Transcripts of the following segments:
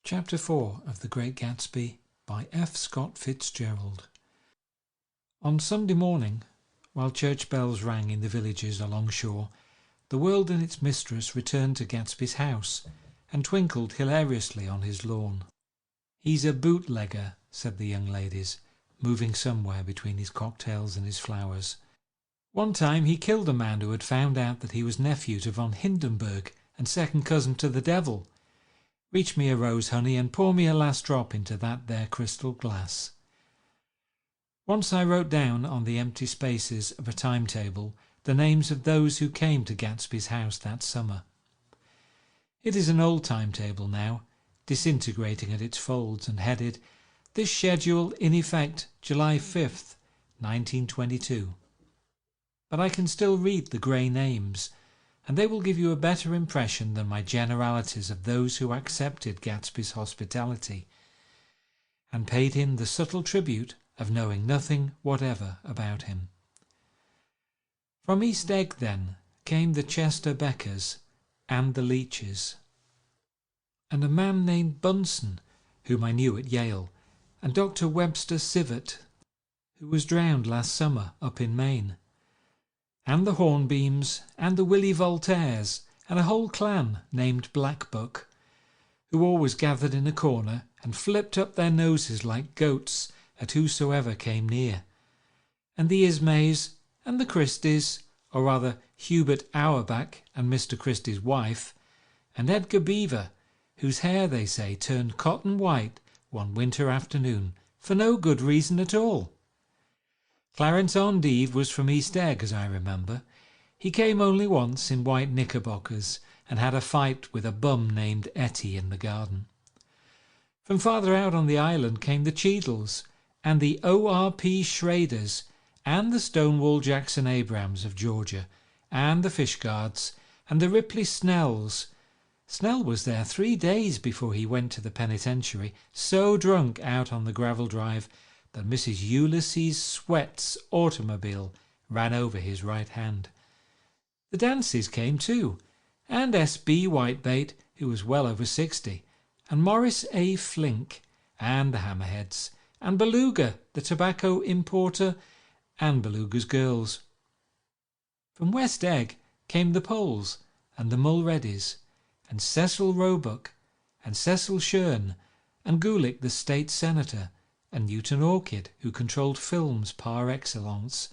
Chapter 4 of The Great Gatsby by F. Scott Fitzgerald. On Sunday morning, while church bells rang in the villages along shore, the world and its mistress returned to Gatsby's house and twinkled hilariously on his lawn. "He's a bootlegger," said the young ladies, moving somewhere between his cocktails and his flowers. "One time he killed a man who had found out that he was nephew to von Hindenburg and second cousin to the devil. Reach me a rose, honey, and pour me a last drop into that there crystal glass." Once I wrote down on the empty spaces of a timetable the names of those who came to Gatsby's house that summer. It is an old timetable now, disintegrating at its folds and headed, "This schedule in effect July 5th, 1922." But I can still read the grey names, and they will give you a better impression than my generalities of those who accepted Gatsby's hospitality and paid him the subtle tribute of knowing nothing whatever about him. From East Egg, then, came the Chester Beckers and the Leaches, and a man named Bunsen, whom I knew at Yale, and Dr. Webster Sivert, who was drowned last summer up in Maine, and the Hornbeams, and the Willie Voltaires, and a whole clan named Blackbuck, who always gathered in a corner and flipped up their noses like goats at whosoever came near, and the Ismays, and the Christies, or rather Hubert Auerbach and Mr. Christie's wife, and Edgar Beaver, whose hair, they say, turned cotton white one winter afternoon, for no good reason at all. Clarence Endive was from East Egg, as I remember. He came only once in white knickerbockers and had a fight with a bum named Etty in the garden. From farther out on the island came the Cheadles and the O.R.P. Schraders and the Stonewall Jackson Abrams of Georgia and the Fishguards and the Ripley Snells. Snell was there 3 days before he went to the penitentiary, so drunk out on the gravel drive that Mrs. Ulysses Sweat's automobile ran over his right hand. The Dances came too, and S.B. Whitebait, who was well over 60, and Morris A. Flink, and the Hammerheads, and Beluga, the tobacco importer, and Beluga's girls. From West Egg came the Poles, and the Mulreadys, and Cecil Roebuck, and Cecil Shern, and Gulick the state senator, and Newton Orchid, who controlled films par excellence,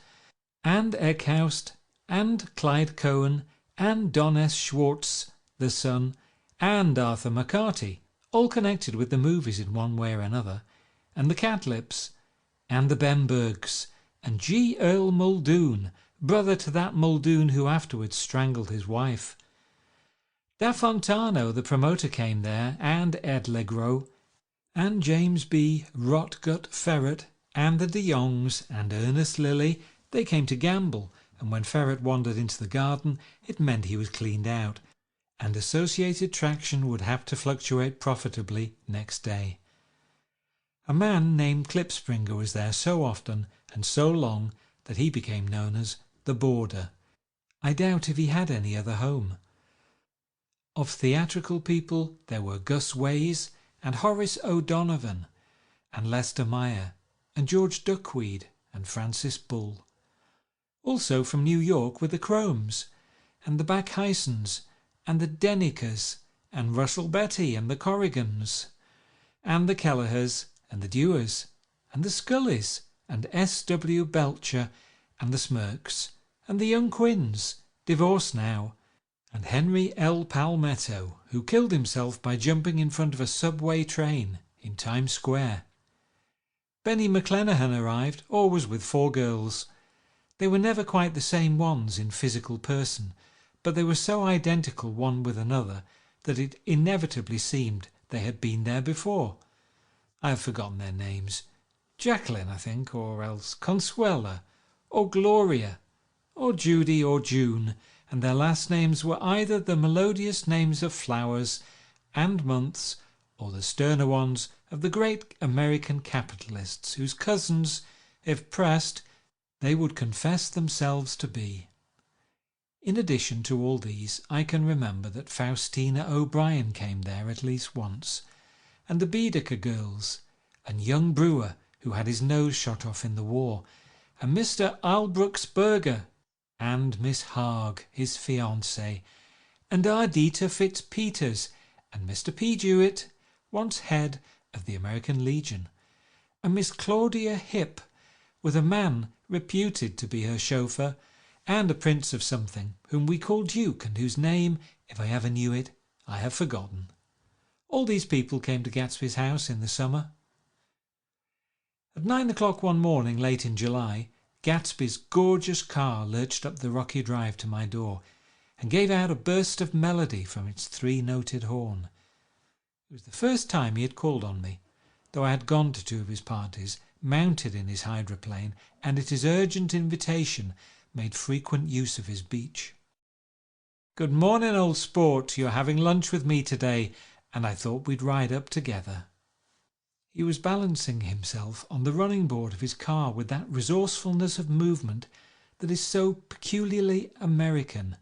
and Eckhoust, and Clyde Cohen, and Don S. Schwartz, the son, and Arthur McCarty, all connected with the movies in one way or another, and the Catlips, and the Bembergs, and G. Earl Muldoon, brother to that Muldoon who afterwards strangled his wife. Da Fontano, the promoter, came there, and Ed Legros, and James B. Rotgut Ferret, and the de Jongs, and Ernest Lilly. They came to gamble, and when Ferret wandered into the garden, it meant he was cleaned out, and associated traction would have to fluctuate profitably next day. A man named Klipspringer was there so often and so long that he became known as the Boarder. I doubt if he had any other home. Of theatrical people there were Gus Ways, and Horace O'Donovan, and Lester Meyer, and George Duckweed, and Francis Bull. Also from New York were the Cromes, and the Backhysons, and the Dennikers, and Russell Betty, and the Corrigans, and the Kelleher's, and the Dewars, and the Scullys, and S.W. Belcher, and the Smirks, and the young Quinns, divorced now, and Henry L. Palmetto, who killed himself by jumping in front of a subway train in Times Square. Benny McClenahan arrived, always with 4 girls. They were never quite the same ones in physical person, but they were so identical one with another that it inevitably seemed they had been there before. I have forgotten their names. Jacqueline, I think, or else Consuela, or Gloria, or Judy, or June, and their last names were either the melodious names of flowers and months or the sterner ones of the great American capitalists whose cousins, if pressed, they would confess themselves to be. In addition to all these, I can remember that Faustina O'Brien came there at least once, and the Baedeker girls, and young Brewer, who had his nose shot off in the war, and Mr. Albrucksberger, and Miss Haag, his fiancée, and Ardita Fitzpeters, and Mr. P. Jewett, once head of the American Legion, and Miss Claudia Hipp, with a man reputed to be her chauffeur, and a prince of something, whom we call Duke, and whose name, if I ever knew it, I have forgotten. All these people came to Gatsby's house in the summer. At 9 o'clock one morning late in July, Gatsby's gorgeous car lurched up the rocky drive to my door and gave out a burst of melody from its three-noted horn. It was the first time he had called on me, though I had gone to 2 of his parties, mounted in his hydroplane, and at his urgent invitation made frequent use of his beach. "Good morning, old sport. You're having lunch with me today, and I thought we'd ride up together." He was balancing himself on the running board of his car with that resourcefulness of movement that is so peculiarly American,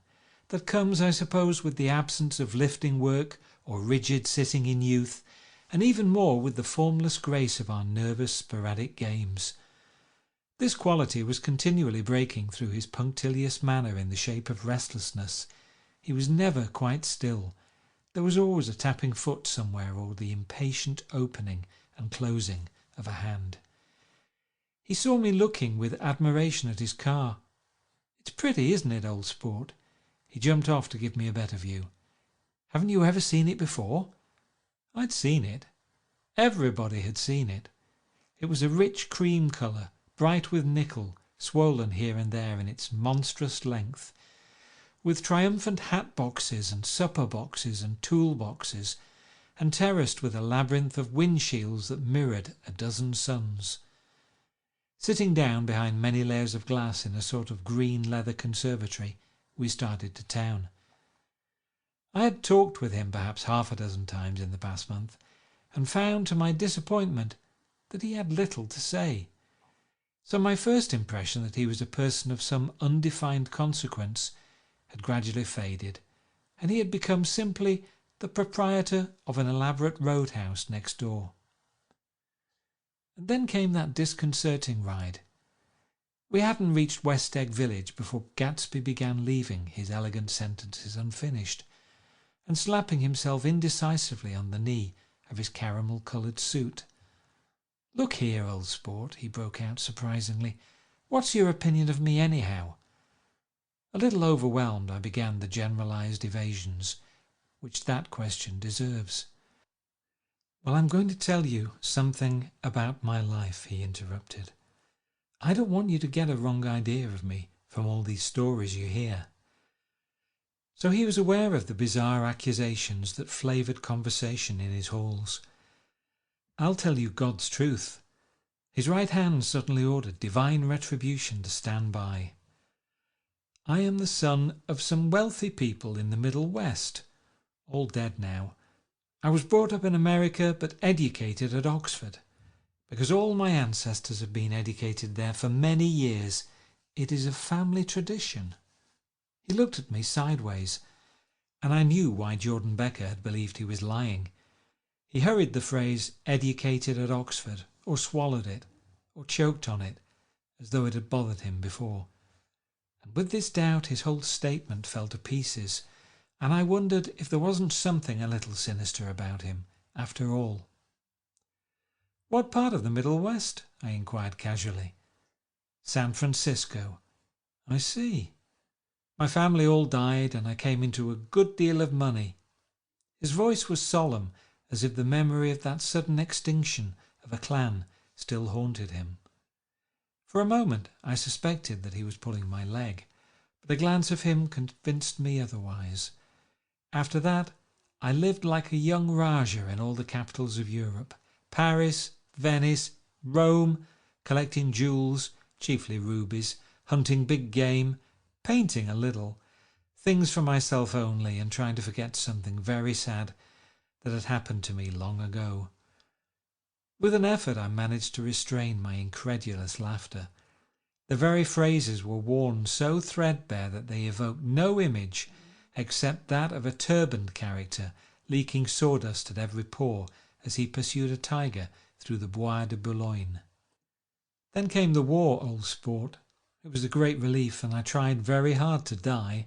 that comes, I suppose, with the absence of lifting work or rigid sitting in youth, and even more with the formless grace of our nervous sporadic games. This quality was continually breaking through his punctilious manner in the shape of restlessness. He was never quite still. There was always a tapping foot somewhere, or the impatient opening and closing of a hand. He saw me looking with admiration at his car. "It's pretty, isn't it, old sport?" He jumped off to give me a better view. "Haven't you ever seen it before?" I'd seen it. Everybody had seen it. It was a rich cream colour, bright with nickel, swollen here and there in its monstrous length, with triumphant hat boxes and supper boxes and tool boxes, and terraced with a labyrinth of windshields that mirrored a dozen suns. Sitting down behind many layers of glass in a sort of green leather conservatory, we started to town. I had talked with him perhaps half a dozen times in the past month, and found to my disappointment that he had little to say. So my first impression that he was a person of some undefined consequence had gradually faded, and he had become simply the proprietor of an elaborate roadhouse next door. And then came that disconcerting ride. We hadn't reached West Egg Village before Gatsby began leaving his elegant sentences unfinished, and slapping himself indecisively on the knee of his caramel-coloured suit. "Look here, old sport," he broke out surprisingly, "what's your opinion of me anyhow?" A little overwhelmed, I began the generalised evasions which that question deserves. "Well, I'm going to tell you something about my life," he interrupted. "I don't want you to get a wrong idea of me from all these stories you hear." So he was aware of the bizarre accusations that flavoured conversation in his halls. "I'll tell you God's truth." His right hand suddenly ordered divine retribution to stand by. "I am the son of some wealthy people in the Middle West, all dead now. I was brought up in America but educated at Oxford, because all my ancestors have been educated there for many years. It is a family tradition." He looked at me sideways, and I knew why Jordan Becker had believed he was lying. He hurried the phrase "educated at Oxford," or swallowed it, or choked on it, as though it had bothered him before. And with this doubt his whole statement fell to pieces, and I wondered if there wasn't something a little sinister about him, after all. "What part of the Middle West?" I inquired casually. "San Francisco." "I see. My family all died, and I came into a good deal of money." His voice was solemn, as if the memory of that sudden extinction of a clan still haunted him. For a moment I suspected that he was pulling my leg, but a glance of him convinced me otherwise. After that I lived like a young Rajah in all the capitals of Europe, Paris, Venice, Rome, collecting jewels, chiefly rubies, hunting big game, painting a little, things for myself only, and trying to forget something very sad that had happened to me long ago. With an effort I managed to restrain my incredulous laughter. The very phrases were worn so threadbare that they evoked no image except that of a turbaned character leaking sawdust at every pore as he pursued a tiger through the Bois de Boulogne. Then came the war, old sport. It was a great relief, and I tried very hard to die,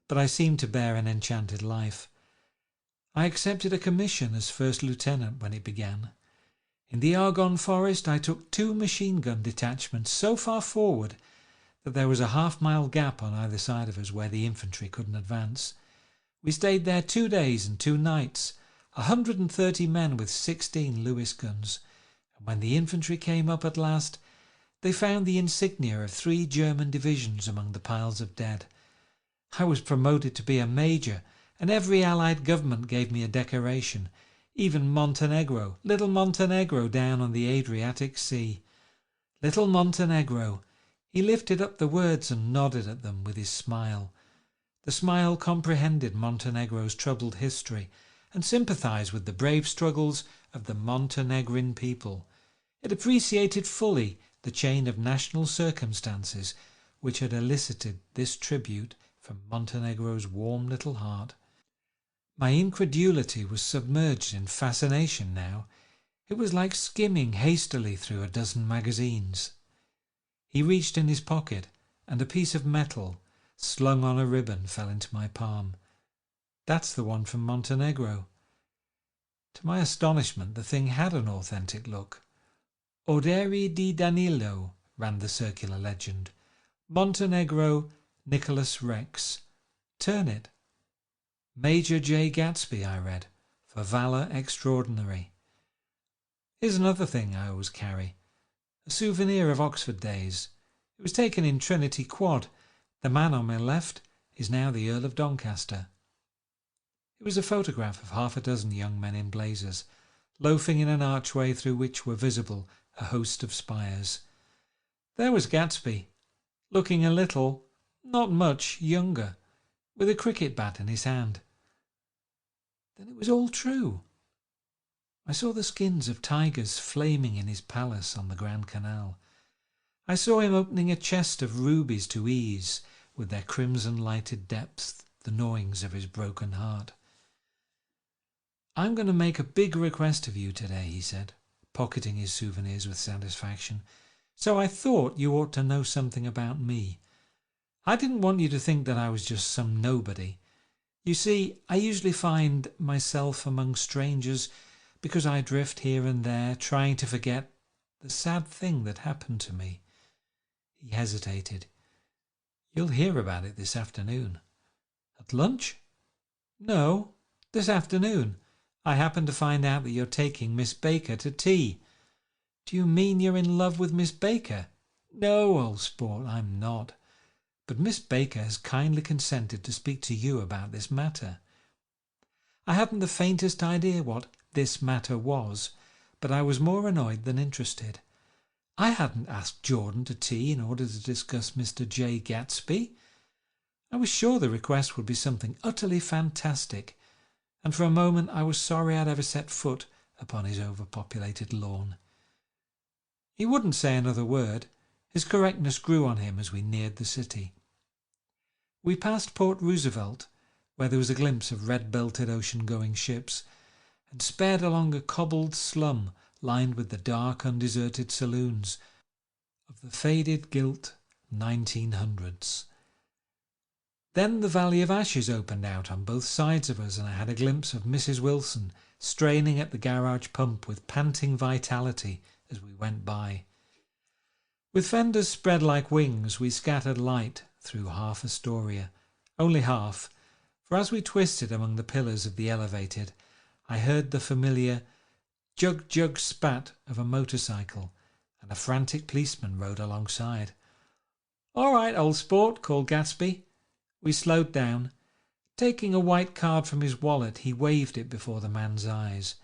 but I seemed to bear an enchanted life. I accepted a commission as first lieutenant when it began. In the Argonne forest I took 2 machine-gun detachments so far forward that there was a half-mile gap on either side of us where the infantry couldn't advance. We stayed there 2 days and 2 nights, 130 men with 16 Lewis guns, and when the infantry came up at last, they found the insignia of 3 German divisions among the piles of dead. I was promoted to be a major, and every Allied government gave me a decoration, even Montenegro, little Montenegro down on the Adriatic Sea. Little Montenegro. He lifted up the words and nodded at them with his smile. The smile comprehended Montenegro's troubled history and sympathized with the brave struggles of the Montenegrin people. It appreciated fully the chain of national circumstances which had elicited this tribute from Montenegro's warm little heart. My incredulity was submerged in fascination now. It was like skimming hastily through a dozen magazines. He reached in his pocket, and a piece of metal, slung on a ribbon, fell into my palm. That's the one from Montenegro. To my astonishment, the thing had an authentic look. Oderi di Danilo, ran the circular legend. Montenegro, Nicholas Rex. Turn it. Major Jay Gatsby, I read, for valour extraordinary. Here's another thing I always carry. A souvenir of Oxford days. It was taken in Trinity Quad. The man on my left is now the Earl of Doncaster. It was a photograph of half a dozen young men in blazers, loafing in an archway through which were visible a host of spires. There was Gatsby, looking a little, not much, younger, with a cricket bat in his hand. Then it was all true. I saw the skins of tigers flaming in his palace on the Grand Canal. I saw him opening a chest of rubies to ease, with their crimson-lighted depths, the gnawings of his broken heart. "I'm going to make a big request of you today," he said, pocketing his souvenirs with satisfaction. "So I thought you ought to know something about me. I didn't want you to think that I was just some nobody. You see, I usually find myself among strangers because I drift here and there, trying to forget the sad thing that happened to me." He hesitated. "You'll hear about it this afternoon." "At lunch?" "No, this afternoon. I happen to find out that you're taking Miss Baker to tea." "Do you mean you're in love with Miss Baker?" "No, old sport, I'm not. But Miss Baker has kindly consented to speak to you about this matter." I hadn't the faintest idea what this matter was, but I was more annoyed than interested. I hadn't asked Jordan to tea in order to discuss Mr. Jay Gatsby. I was sure the request would be something utterly fantastic, and for a moment I was sorry I'd ever set foot upon his overpopulated lawn. He wouldn't say another word. His correctness grew on him as we neared the city. We passed Port Roosevelt, where there was a glimpse of red-belted ocean-going ships, and sped along a cobbled slum lined with the dark, undeserted saloons of the faded, gilt 1900s. Then the Valley of Ashes opened out on both sides of us, and I had a glimpse of Mrs. Wilson straining at the garage pump with panting vitality as we went by. With fenders spread like wings, we scattered light through half Astoria, only half, for as we twisted among the pillars of the elevated, I heard the familiar jug-jug spat of a motorcycle, and a frantic policeman rode alongside. "All right, old sport," called Gatsby. We slowed down. Taking a white card from his wallet, he waved it before the man's eyes.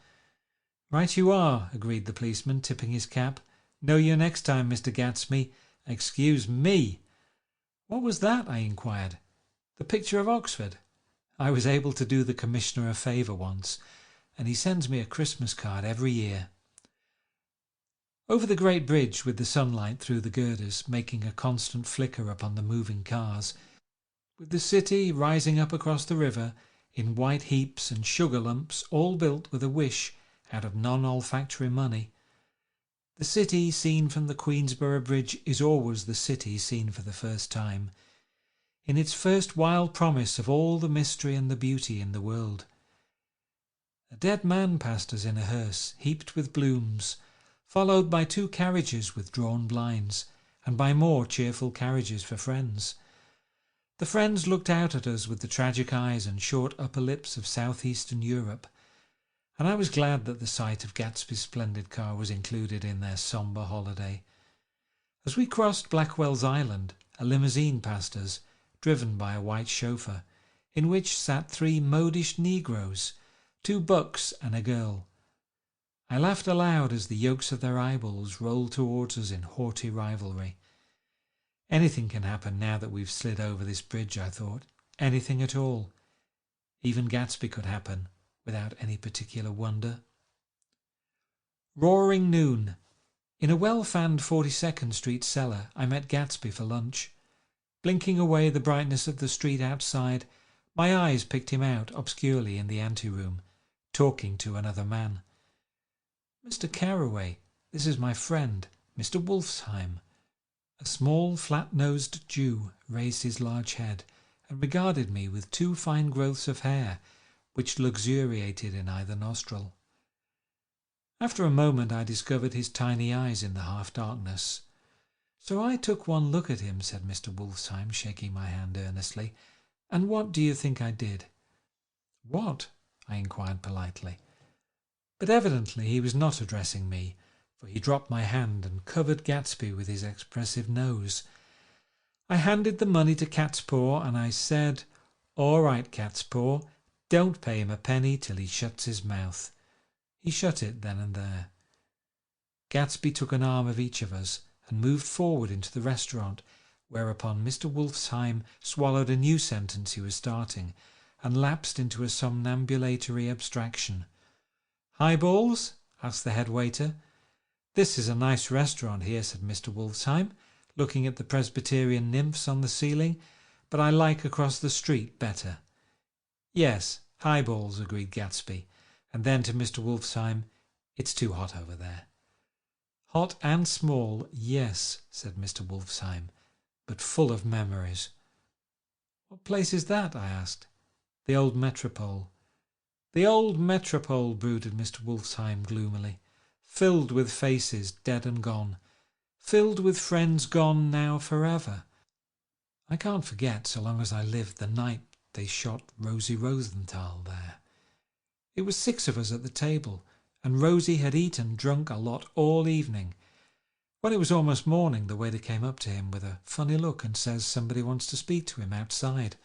"Right you are," agreed the policeman, tipping his cap. "Know you next time, Mr. Gatsby. Excuse me." "What was that?" I inquired. "The picture of Oxford. I was able to do the commissioner a favour once, and he sends me a Christmas card every year." Over the great bridge, with the sunlight through the girders making a constant flicker upon the moving cars, with the city rising up across the river in white heaps and sugar lumps, all built with a wish out of non-olfactory money. The city seen from the Queensborough Bridge is always the city seen for the first time, in its first wild promise of all the mystery and the beauty in the world. A dead man passed us in a hearse heaped with blooms, followed by 2 carriages with drawn blinds, and by more cheerful carriages for friends. The friends looked out at us with the tragic eyes and short upper lips of southeastern Europe, and I was glad that the sight of Gatsby's splendid car was included in their sombre holiday. As we crossed Blackwell's Island, a limousine passed us, driven by a white chauffeur, in which sat 3 modish negroes, 2 bucks and a girl. I laughed aloud as the yolks of their eyeballs rolled towards us in haughty rivalry. Anything can happen now that we've slid over this bridge, I thought. Anything at all. Even Gatsby could happen, without any particular wonder. Roaring noon. In a well-fanned 42nd Street cellar, I met Gatsby for lunch. Blinking away the brightness of the street outside, my eyes picked him out obscurely in the anteroom, talking to another man. "Mr. Carraway, this is my friend, Mr. Wolfsheim." A small, flat-nosed Jew raised his large head and regarded me with 2 fine growths of hair, which luxuriated in either nostril. After a moment I discovered his tiny eyes in the half-darkness. "So I took one look at him," said Mr. Wolfsheim, shaking my hand earnestly. "And what do you think I did?" "What?" I inquired politely. But evidently he was not addressing me, for he dropped my hand and covered Gatsby with his expressive nose. I handed the money to Catspaw, and I said, "All right, Catspaw, don't pay him a penny till he shuts his mouth." He shut it then and there. Gatsby took an arm of each of us and moved forward into the restaurant, whereupon Mr. Wolfsheim swallowed a new sentence he was starting and lapsed into a somnambulatory abstraction. "Highballs?" asked the head waiter. "This is a nice restaurant here," said Mr. Wolfsheim, looking at the Presbyterian nymphs on the ceiling, "but I like across the street better." "Yes, highballs," agreed Gatsby, and then to Mr. Wolfsheim, "It's too hot over there." "Hot and small, yes," said Mr. Wolfsheim, "but full of memories." "What place is that?" I asked. "The old Metropole." "The old Metropole," brooded Mr. Wolfsheim gloomily, "filled with faces dead and gone, filled with friends gone now forever. I can't forget, so long as I live, the night they shot Rosie Rosenthal there. It was 6 of us at the table, and Rosie had eaten, drunk a lot all evening. When it was almost morning, the waiter came up to him with a funny look and says somebody wants to speak to him outside.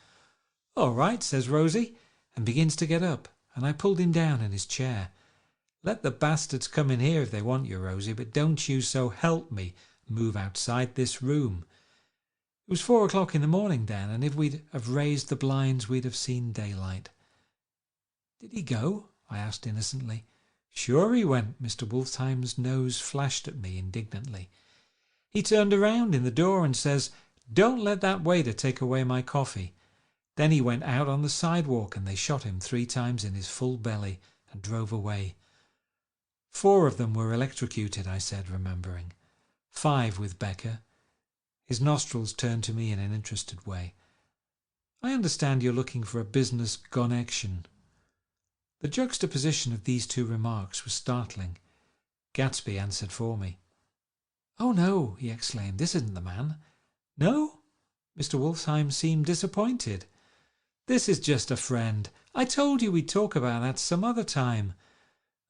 'All right,' says Rosie, and begins to get up, and I pulled him down in his chair. 'Let the bastards come in here if they want you, Rosie, but don't you, so help me, move outside this room.' It was 4 o'clock in the morning then, and if we'd have raised the blinds we'd have seen daylight." "Did he go?" I asked innocently. "Sure he went." Mr. Wolfsheim's nose flashed at me indignantly. "He turned around in the door and says, 'Don't let that waiter take away my coffee.' Then he went out on the sidewalk and they shot him 3 times in his full belly and drove away." "4 of them were electrocuted," I said, remembering. 5 with Becker." His nostrils turned to me in an interested way. "I understand you're looking for a business connection." The juxtaposition of these 2 remarks was startling. Gatsby answered for me. "Oh no," he exclaimed, "this isn't the man." "No?" Mr. Wolfsheim seemed disappointed. "This is just a friend. I told you we'd talk about that some other time."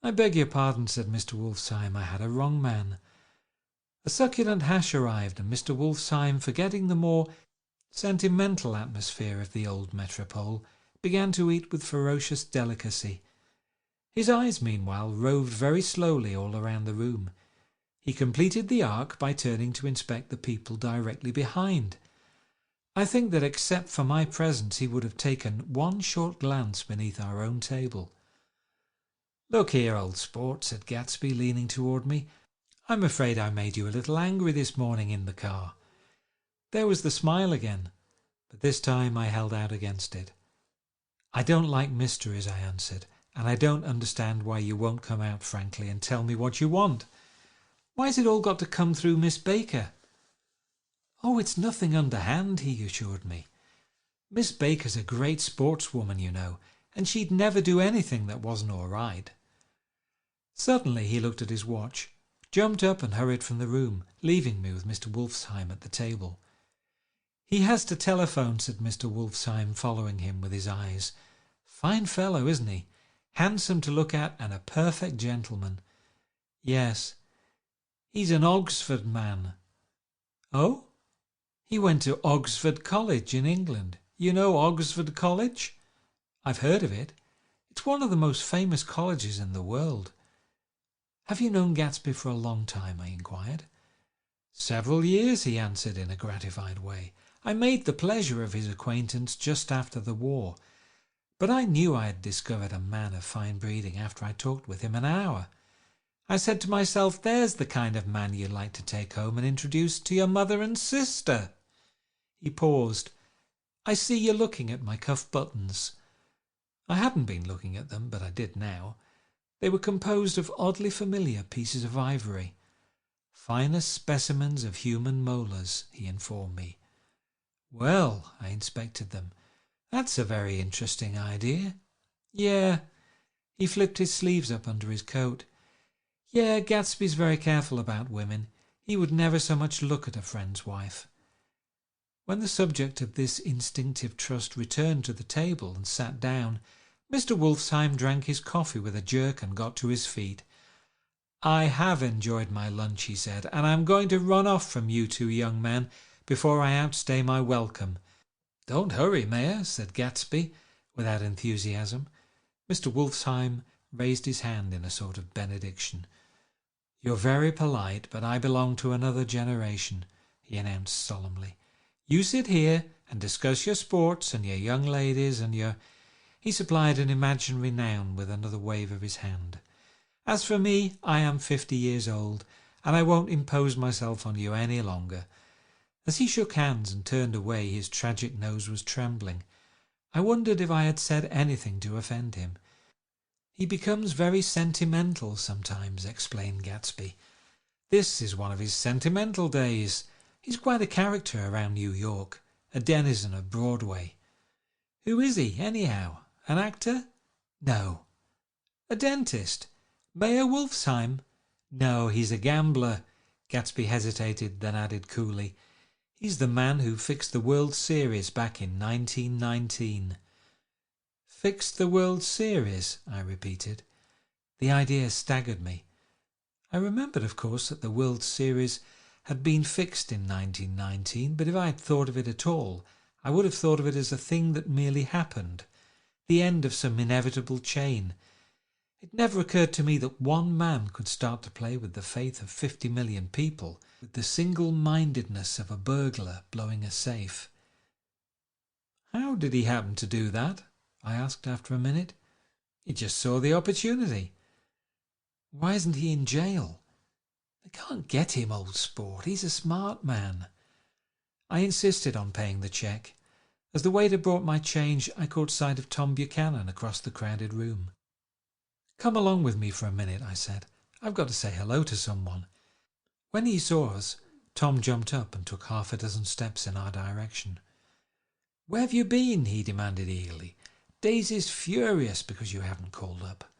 "I beg your pardon," said Mr. Wolfsheim, "I had a wrong man." A succulent hash arrived, and Mr. Wolfsheim, forgetting the more sentimental atmosphere of the old Metropole, began to eat with ferocious delicacy. His eyes, meanwhile, roved very slowly all around the room. He completed the arc by turning to inspect the people directly behind. I think that except for my presence he would have taken one short glance beneath our own table. "Look here, old sport," said Gatsby, leaning toward me. "I'm afraid I made you a little angry this morning in the car." There was the smile again, but this time I held out against it. "I don't like mysteries," I answered, and I don't understand why you won't come out frankly and tell me what you want. Why's it all got to come through Miss Baker?" "Oh, it's nothing underhand," he assured me. "Miss Baker's a great sportswoman, you know, and she'd never do anything that wasn't all right." Suddenly he looked at his watch, jumped up and hurried from the room, leaving me with Mr. Wolfsheim at the table. "He has to telephone," said Mr. Wolfsheim, following him with his eyes. "Fine fellow, isn't he? Handsome to look at and a perfect gentleman." "Yes." "He's an Oxford man." "Oh?" "He went to Oxford College in England. You know Oxford College?" "I've heard of it. It's one of the most famous colleges in the world." "Have you known Gatsby for a long time?" I inquired. "Several years," he answered in a gratified way. "I made the pleasure of his acquaintance just after the war, but I knew I had discovered a man of fine breeding after I talked with him an hour. I said to myself, there's the kind of man you'd like to take home and introduce to your mother and sister." He paused. "I see you're looking at my cuff buttons." I hadn't been looking at them, but I did now. They were composed of oddly familiar pieces of ivory. "Finest specimens of human molars," he informed me. "Well," I inspected them, "that's a very interesting idea." "Yeah." He flipped his sleeves up under his coat. "Yeah, Gatsby's very careful about women. He would never so much look at a friend's wife." When the subject of this instinctive trust returned to the table and sat down, Mr. Wolfsheim drank his coffee with a jerk and got to his feet. "I have enjoyed my lunch," he said, "and I'm going to run off from you two young men before I outstay my welcome." "Don't hurry, Mayor," said Gatsby, without enthusiasm. Mr. Wolfsheim raised his hand in a sort of benediction. "You're very polite, but I belong to another generation," he announced solemnly. "You sit here and discuss your sports and your young ladies and your—" He supplied an imaginary noun with another wave of his hand. "As for me, I am 50 years old, and I won't impose myself on you any longer." As he shook hands and turned away, his tragic nose was trembling. I wondered if I had said anything to offend him. "He becomes very sentimental sometimes," explained Gatsby. "This is one of his sentimental days. He's quite a character around New York, a denizen of Broadway." "Who is he, anyhow? An actor?" "No." "A dentist? Mayor Wolfsheim?" "No, he's a gambler." Gatsby hesitated, then added coolly, "He's the man who fixed the World Series back in 1919. "Fixed the World Series?" I repeated. The idea staggered me. I remembered, of course, that the World Series had been fixed in 1919, but if I had thought of it at all, I would have thought of it as a thing that merely happened, the end of some inevitable chain. It never occurred to me that one man could start to play with the faith of 50 million people with the single-mindedness of a burglar blowing a safe. "How did he happen to do that?" I asked after a minute. "He just saw the opportunity." "Why isn't he in jail?" "They can't get him, old sport. He's a smart man." I insisted on paying the cheque. As the waiter brought my change, I caught sight of Tom Buchanan across the crowded room. "Come along with me for a minute," I said. "I've got to say hello to someone." When he saw us, Tom jumped up and took half a dozen steps in our direction. "Where have you been?" he demanded eagerly. "Daisy's furious because you haven't called up."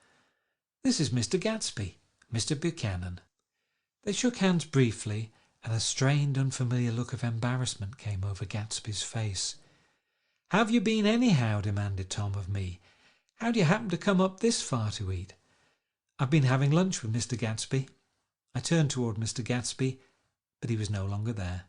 "This is Mr. Gatsby, Mr. Buchanan." They shook hands briefly, and a strained, unfamiliar look of embarrassment came over Gatsby's face. "Have you been anyhow?" demanded Tom of me. "How do you happen to come up this far to eat?" "I've been having lunch with Mr. Gatsby." I turned toward Mr. Gatsby, but he was no longer there.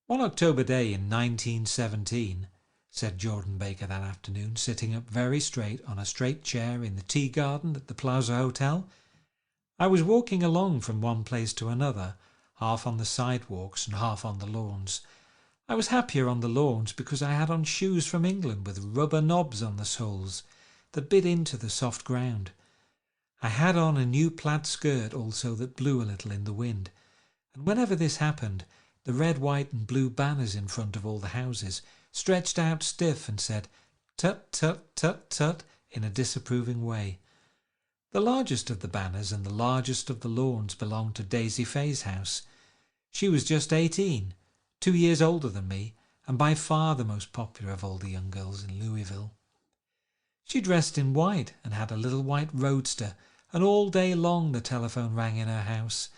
"One October day in 1917, said Jordan Baker that afternoon, sitting up very straight on a straight chair in the tea garden at the Plaza Hotel, "I was walking along from one place to another, half on the sidewalks and half on the lawns. I was happier on the lawns because I had on shoes from England with rubber knobs on the soles that bit into the soft ground. I had on a new plaid skirt also that blew a little in the wind, and whenever this happened, the red, white and blue banners in front of all the houses stretched out stiff and said, 'Tut, tut, tut, tut,' in a disapproving way. The largest of the banners and the largest of the lawns belonged to Daisy Fay's house. She was just 18, 2 years older than me, and by far the most popular of all the young girls in Louisville. She dressed in white and had a little white roadster, and all day long the telephone rang in her house,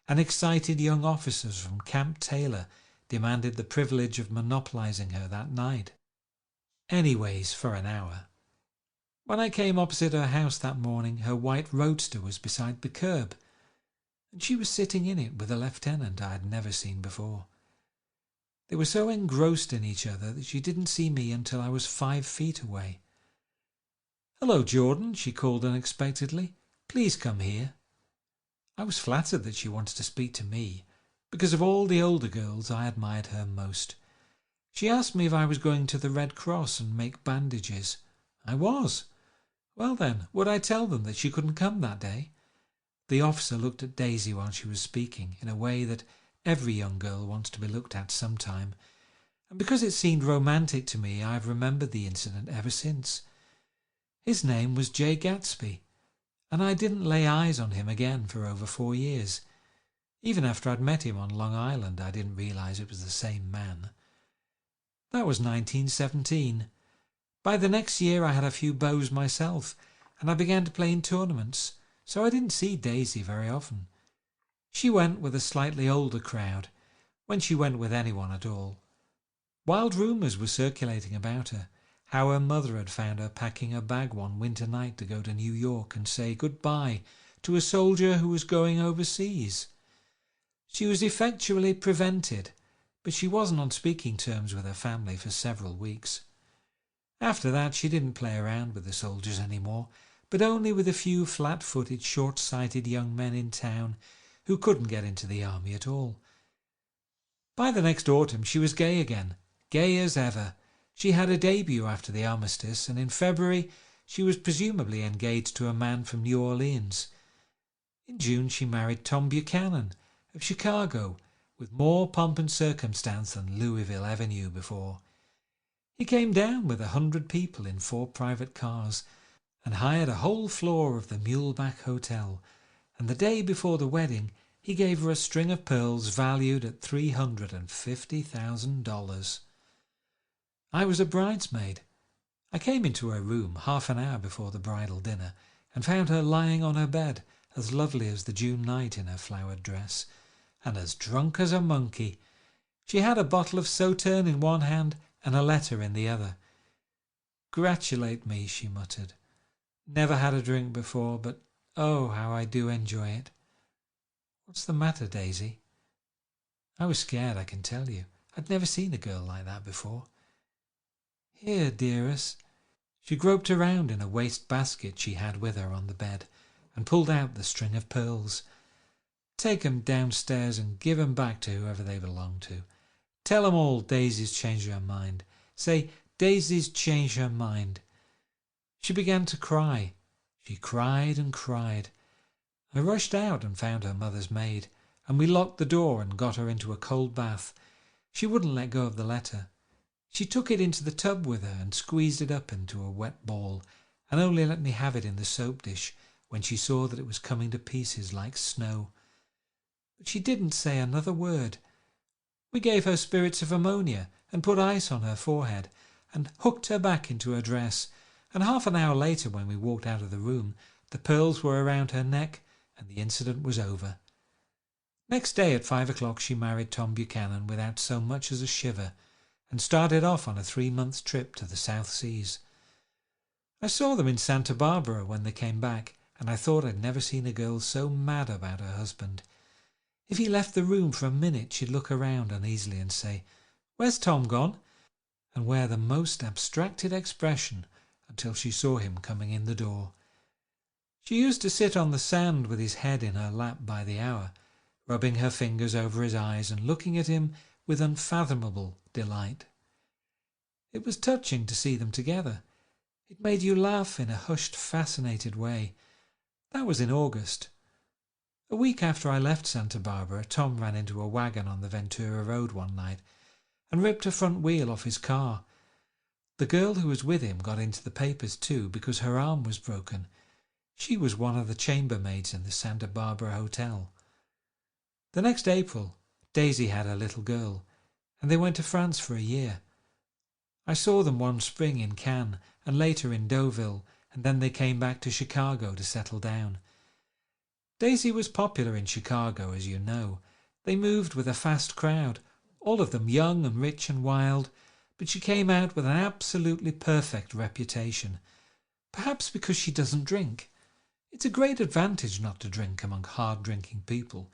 and excited young officers from Camp Taylor demanded the privilege of monopolizing her that night. Anyways, for an hour. When I came opposite her house that morning, her white roadster was beside the curb, and she was sitting in it with a lieutenant I had never seen before. They were so engrossed in each other that she didn't see me until I was 5 feet away. "Hello, Jordan," she called unexpectedly. "Please come here." I was flattered that she wanted to speak to me, because of all the older girls I admired her most. She asked me if I was going to the Red Cross and make bandages. I was. Well then, would I tell them that she couldn't come that day? The officer looked at Daisy while she was speaking, in a way that every young girl wants to be looked at sometime, and because it seemed romantic to me, I've remembered the incident ever since. His name was Jay Gatsby, and I didn't lay eyes on him again for over 4 years. Even after I'd met him on Long Island, I didn't realize it was the same man. That was 1917. By the next year I had a few beaux myself, and I began to play in tournaments, so I didn't see Daisy very often. She went with a slightly older crowd, when she went with anyone at all. Wild rumours were circulating about her, how her mother had found her packing her bag one winter night to go to New York and say goodbye to a soldier who was going overseas. She was effectually prevented, but she wasn't on speaking terms with her family for several weeks. After that she didn't play around with the soldiers anymore, but only with a few flat-footed, short-sighted young men in town who couldn't get into the army at all. By the next autumn she was gay again, gay as ever. She had a debut after the armistice, and in February she was presumably engaged to a man from New Orleans. In June she married Tom Buchanan of Chicago, with more pomp and circumstance than Louisville ever knew before. He came down with 100 people in 4 private cars and hired a whole floor of the Muleback Hotel, and the day before the wedding he gave her a string of pearls valued at $350,000. I was a bridesmaid. I came into her room half an hour before the bridal dinner and found her lying on her bed, as lovely as the June night in her flowered dress, and as drunk as a monkey. She had a bottle of Sauterne in one hand and a letter in the other. "Gratulate me," she muttered. "Never had a drink before, but oh, how I do enjoy it." "What's the matter, Daisy?" I was scared, I can tell you. I'd never seen a girl like that before. "Here, dearest." She groped around in a waste basket she had with her on the bed and pulled out the string of pearls. "Take 'em downstairs and give 'em back to whoever they belong to. Tell 'em all Daisy's changed her mind. Say, Daisy's changed her mind." She began to cry. She cried and cried. I rushed out and found her mother's maid, and we locked the door and got her into a cold bath. She wouldn't let go of the letter. She took it into the tub with her and squeezed it up into a wet ball, and only let me have it in the soap dish when she saw that it was coming to pieces like snow. But she didn't say another word. We gave her spirits of ammonia and put ice on her forehead and hooked her back into her dress, and half an hour later, when we walked out of the room, the pearls were around her neck and the incident was over. Next day at 5 o'clock she married Tom Buchanan without so much as a shiver, and started off on a 3-month trip to the South Seas. I saw them in Santa Barbara when they came back, and I thought I'd never seen a girl so mad about her husband. If he left the room for a minute, she'd look around uneasily and say, "Where's Tom gone?" and wear the most abstracted expression until she saw him coming in the door. She used to sit on the sand with his head in her lap by the hour, rubbing her fingers over his eyes and looking at him with unfathomable delight. It was touching to see them together. It made you laugh in a hushed, fascinated way. That was in August. A week after I left Santa Barbara, Tom ran into a wagon on the Ventura Road one night and ripped a front wheel off his car. The girl who was with him got into the papers too because her arm was broken. She was one of the chambermaids in the Santa Barbara Hotel. The next April, Daisy had a little girl, and they went to France for a year. I saw them one spring in Cannes and later in Deauville, and then they came back to Chicago to settle down. Daisy was popular in Chicago, as you know. They moved with a fast crowd, all of them young and rich and wild, but she came out with an absolutely perfect reputation. Perhaps because she doesn't drink. It's a great advantage not to drink among hard-drinking people.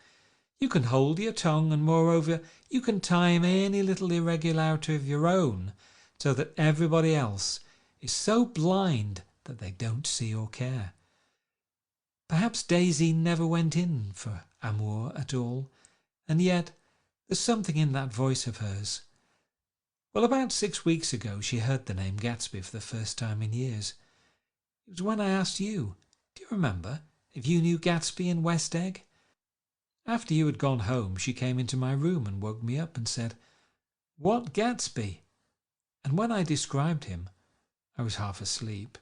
You can hold your tongue, and moreover, you can time any little irregularity of your own so that everybody else is so blind that they don't see or care. Perhaps Daisy never went in for amour at all, and yet there's something in that voice of hers. Well, about 6 weeks ago she heard the name Gatsby for the first time in years. It was when I asked you, do you remember, if you knew Gatsby in West Egg? After you had gone home she came into my room and woke me up and said, "What Gatsby?" And when I described him, I was half asleep,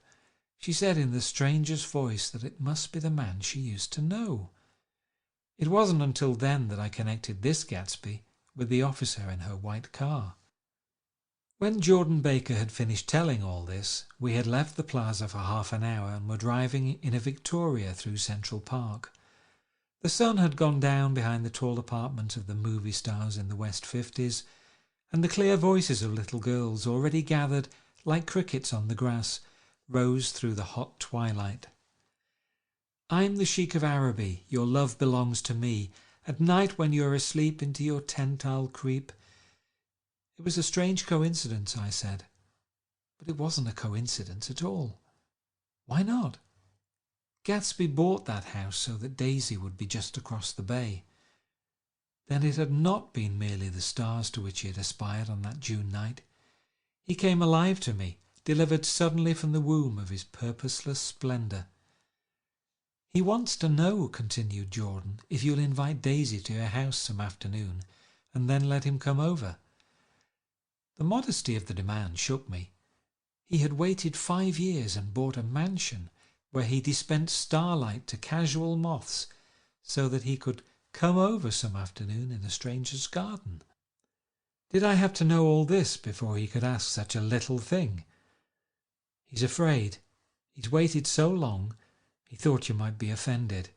she said in the strangest voice that it must be the man she used to know. It wasn't until then that I connected this Gatsby with the officer in her white car. When Jordan Baker had finished telling all this, we had left the plaza for half an hour and were driving in a Victoria through Central Park. The sun had gone down behind the tall apartments of the movie stars in the West 50s, and the clear voices of little girls, already gathered like crickets on the grass, rose through the hot twilight. "I'm the Sheik of Araby, your love belongs to me. At night when you're asleep into your tent I'll creep." It was a strange coincidence, I said. But it wasn't a coincidence at all. Why not? Gatsby bought that house so that Daisy would be just across the bay. Then it had not been merely the stars to which he had aspired on that June night. He came alive to me, delivered suddenly from the womb of his purposeless splendour. "He wants to know," continued Jordan, "if you'll invite Daisy to your house some afternoon, and then let him come over." The modesty of the demand shook me. He had waited 5 years and bought a mansion where he dispensed starlight to casual moths so that he could come over some afternoon in a stranger's garden. Did I have to know all this before he could ask such a little thing? "He's afraid. He's waited so long, he thought you might be offended.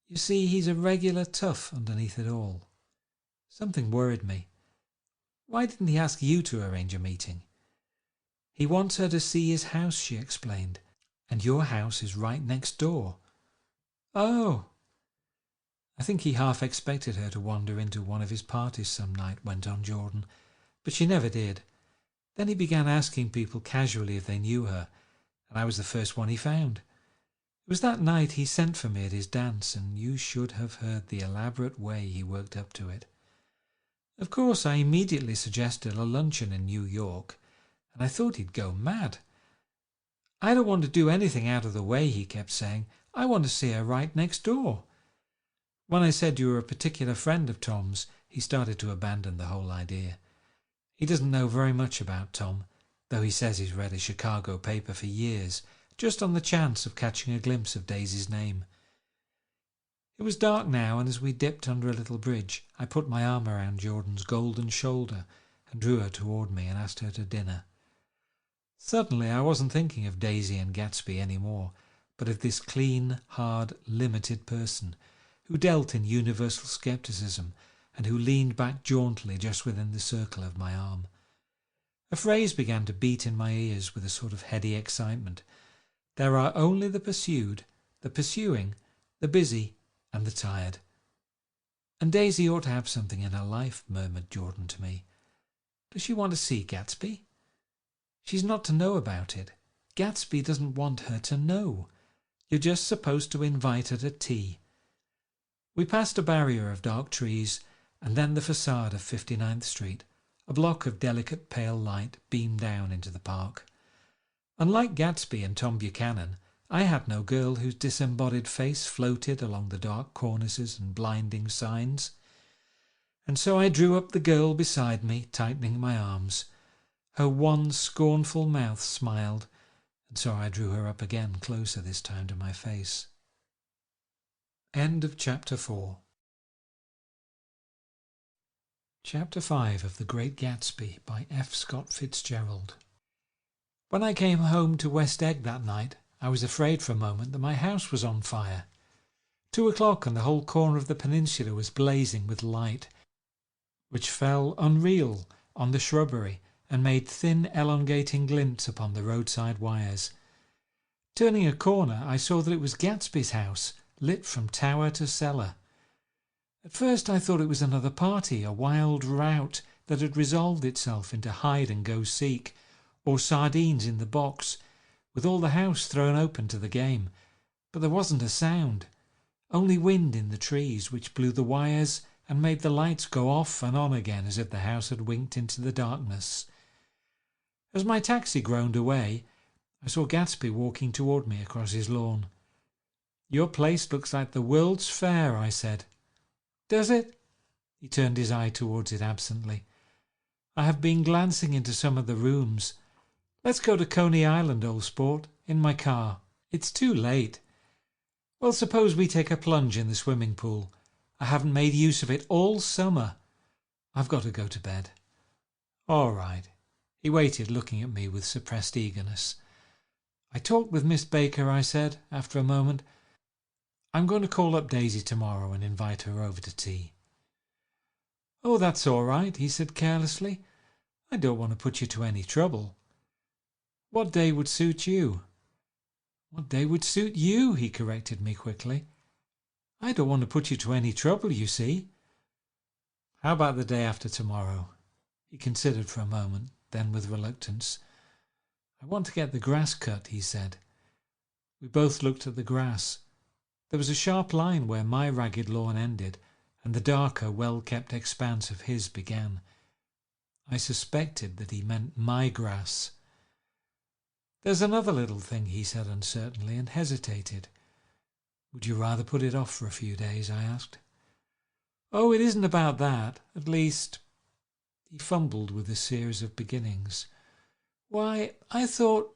You see, he's a regular tough underneath it all." Something worried me. "Why didn't he ask you to arrange a meeting?" "He wants her to see his house," she explained, "and your house is right next door." "Oh!" "I think he half expected her to wander into one of his parties some night," went on Jordan, "but she never did. Then he began asking people casually if they knew her, and I was the first one he found. It was that night he sent for me at his dance, and you should have heard the elaborate way he worked up to it. Of course, I immediately suggested a luncheon in New York, and I thought he'd go mad. 'I don't want to do anything out of the way,' he kept saying. 'I want to see her right next door.' When I said you were a particular friend of Tom's, he started to abandon the whole idea. He doesn't know very much about Tom, though he says he's read a Chicago paper for years, just on the chance of catching a glimpse of Daisy's name." It was dark now, and as we dipped under a little bridge, I put my arm around Jordan's golden shoulder and drew her toward me and asked her to dinner. Suddenly I wasn't thinking of Daisy and Gatsby any more, but of this clean, hard, limited person who dealt in universal scepticism and who leaned back jauntily just within the circle of my arm. A phrase began to beat in my ears with a sort of heady excitement. "There are only the pursued, the pursuing, the busy, and the tired." "And Daisy ought to have something in her life," murmured Jordan to me. "Does she want to see Gatsby?" "She's not to know about it. Gatsby doesn't want her to know. You're just supposed to invite her to tea." We passed a barrier of dark trees, and then the facade of 59th Street. A block of delicate pale light beamed down into the park. Unlike Gatsby and Tom Buchanan, I had no girl whose disembodied face floated along the dark cornices and blinding signs. And so I drew up the girl beside me, tightening my arms. Her one scornful mouth smiled, and so I drew her up again, closer this time to my face. End of Chapter 4. Chapter 5 of The Great Gatsby by F. Scott Fitzgerald. When I came home to West Egg that night, I was afraid for a moment that my house was on fire. 2 o'clock and the whole corner of the peninsula was blazing with light, which fell unreal on the shrubbery and made thin elongating glints upon the roadside wires. Turning a corner, I saw that it was Gatsby's house, lit from tower to cellar. At first I thought it was another party, a wild rout that had resolved itself into hide and go seek, or sardines in the box, with all the house thrown open to the game. But there wasn't a sound, only wind in the trees, which blew the wires and made the lights go off and on again as if the house had winked into the darkness. As my taxi groaned away, I saw Gatsby walking toward me across his lawn. "Your place looks like the World's Fair," I said. "Does it?" He turned his eye towards it absently. "I have been glancing into some of the rooms. Let's go to Coney Island, old sport, in my car. It's too late. Well, suppose we take a plunge in the swimming pool. I haven't made use of it all summer. I've got to go to bed." "All right." He waited, looking at me with suppressed eagerness. "I talked with Miss Baker," I said, after a moment. "I'm going to call up Daisy tomorrow and invite her over to tea." "Oh, that's all right," he said carelessly. "I don't want to put you to any trouble. What day would suit you?" "What day would suit you?" he corrected me quickly. "I don't want to put you to any trouble, you see." "How about the day after tomorrow?" He considered for a moment, then with reluctance. "I want to get the grass cut," he said. We both looked at the grass. There was a sharp line where my ragged lawn ended, and the darker, well-kept expanse of his began. I suspected that he meant my grass. "There's another little thing," he said uncertainly, and hesitated. "Would you rather put it off for a few days?" I asked. "Oh, it isn't about that. At least—" He fumbled with a series of beginnings. "Why, I thought—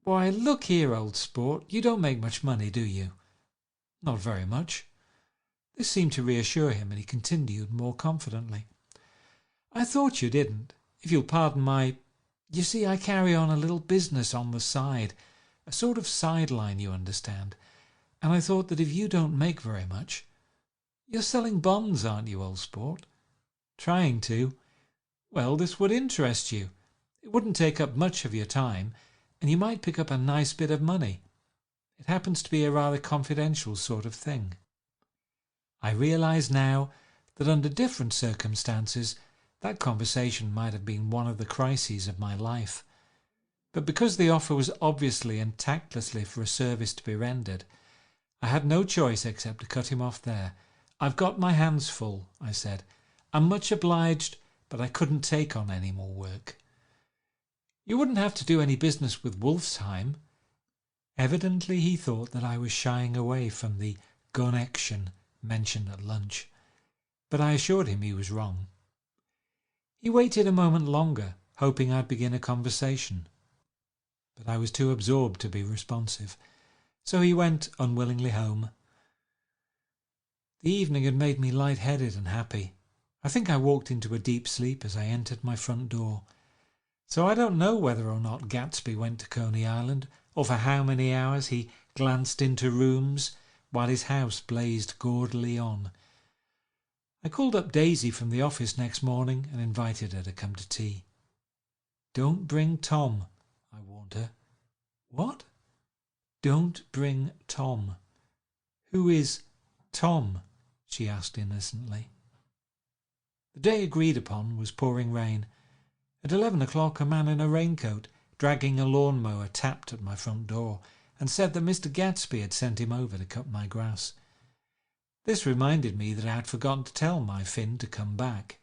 Why, look here, old sport, you don't make much money, do you?" "Not very much." This seemed to reassure him, and he continued more confidently. "I thought you didn't. If you'll pardon my— You see, I carry on a little business on the side, a sort of sideline, you understand, and I thought that if you don't make very much— You're selling bonds, aren't you, old sport?" "Trying to." "Well, this would interest you. It wouldn't take up much of your time, and you might pick up a nice bit of money. It happens to be a rather confidential sort of thing." I realize now that under different circumstances that conversation might have been one of the crises of my life. But because the offer was obviously and tactlessly for a service to be rendered, I had no choice except to cut him off there. "I've got my hands full," I said. "I'm much obliged, but I couldn't take on any more work." "You wouldn't have to do any business with Wolfsheim." Evidently he thought that I was shying away from the connection mentioned at lunch, but I assured him he was wrong. He waited a moment longer, hoping I'd begin a conversation, but I was too absorbed to be responsive, so he went unwillingly home. The evening had made me light-headed and happy. I think I walked into a deep sleep as I entered my front door. So I don't know whether or not Gatsby went to Coney Island, or for how many hours he glanced into rooms while his house blazed gaudily on. I called up Daisy from the office next morning and invited her to come to tea. "Don't bring Tom," I warned her. "What?" "Don't bring Tom." "Who is Tom?" she asked innocently. The day agreed upon was pouring rain. At 11 o'clock a man in a raincoat, dragging a lawn-mower, tapped at my front door and said that Mr. Gatsby had sent him over to cut my grass. This reminded me that I had forgotten to tell my Finn to come back,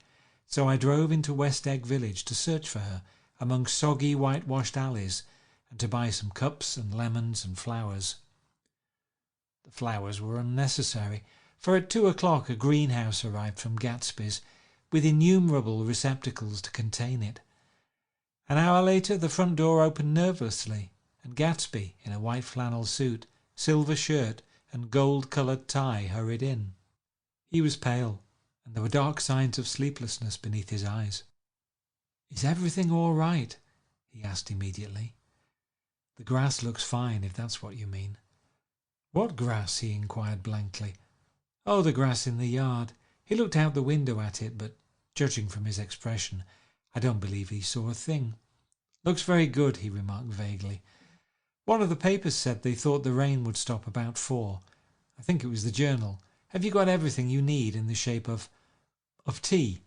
so I drove into West Egg village to search for her among soggy whitewashed alleys and to buy some cups and lemons and flowers. The flowers were unnecessary, for at 2 o'clock a greenhouse arrived from Gatsby's with innumerable receptacles to contain it. An hour later the front door opened nervously, and Gatsby, in a white flannel suit, silver shirt and gold-coloured tie, hurried in. He was pale, and there were dark signs of sleeplessness beneath his eyes. "Is everything all right?" he asked immediately. "The grass looks fine, if that's what you mean." "What grass?" he inquired blankly. "Oh, the grass in the yard." He looked out the window at it, but, judging from his expression, I don't believe he saw a thing. "Looks very good," he remarked vaguely. "One of the papers said they thought the rain would stop about 4. I think it was the Journal. Have you got everything you need in the shape of tea?"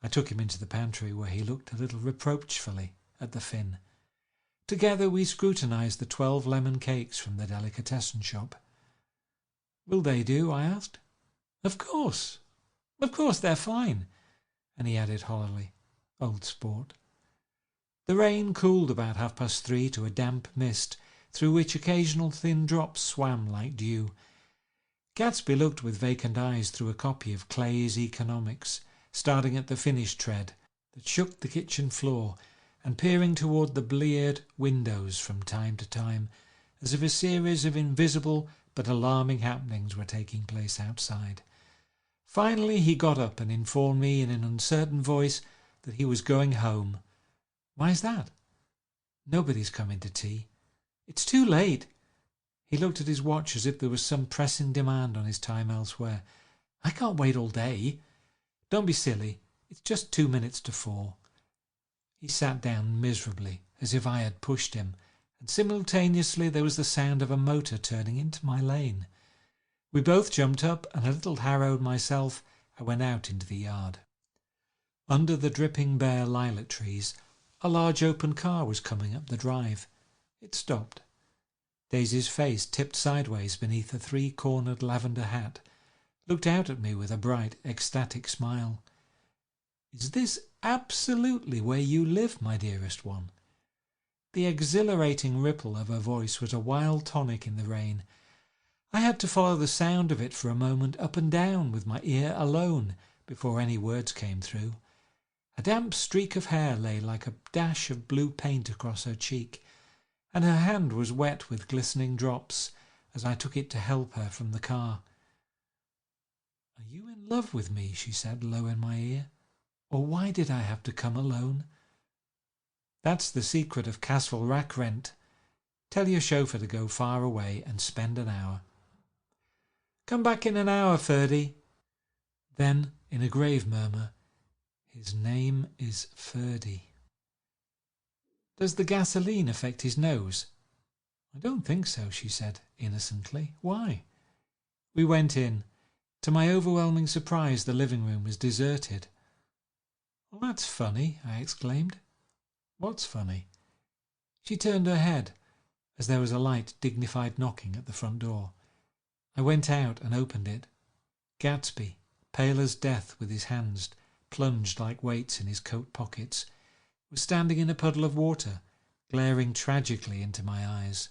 I took him into the pantry, where he looked a little reproachfully at the Finn. Together we scrutinized the 12 lemon cakes from the delicatessen shop. "Will they do?" I asked. Of course, they're fine." And he added hollowly, "Old sport." The rain cooled about 3:30 to a damp mist, through which occasional thin drops swam like dew. Gatsby looked with vacant eyes through a copy of Clay's Economics, starting at the finish tread that shook the kitchen floor, and peering toward the bleared windows from time to time, as if a series of invisible but alarming happenings were taking place outside. Finally he got up and informed me in an uncertain voice that he was going home. "Why's that?" "Nobody's coming to tea." "It's too late." He looked at his watch as if there was some pressing demand on his time elsewhere. "I can't wait all day." "Don't be silly. It's just 2 minutes to 4. He sat down miserably, as if I had pushed him, and simultaneously there was the sound of a motor turning into my lane. We both jumped up, and a little harrowed myself, I went out into the yard. Under the dripping bare lilac trees, a large open car was coming up the drive. It stopped. Daisy's face, tipped sideways beneath a 3-cornered lavender hat, looked out at me with a bright, ecstatic smile. "Is this absolutely where you live, my dearest one?" The exhilarating ripple of her voice was a wild tonic in the rain. I had to follow the sound of it for a moment up and down with my ear alone before any words came through. A damp streak of hair lay like a dash of blue paint across her cheek, and her hand was wet with glistening drops as I took it to help her from the car. "Are you in love with me?" she said low in my ear. "Or why did I have to come alone?" "That's the secret of Castle Rack Rent. Tell your chauffeur to go far away and spend an hour." "Come back in an hour, Ferdy." Then, in a grave murmur, "His name is Ferdy." "Does the gasoline affect his nose?" "I don't think so," she said innocently. "Why?" We went in. To my overwhelming surprise, the living room was deserted. "Well, that's funny," I exclaimed. "What's funny?" She turned her head, as there was a light, dignified knocking at the front door. I went out and opened it. Gatsby, pale as death with his hands plunged like weights in his coat pockets, was standing in a puddle of water, glaring tragically into my eyes.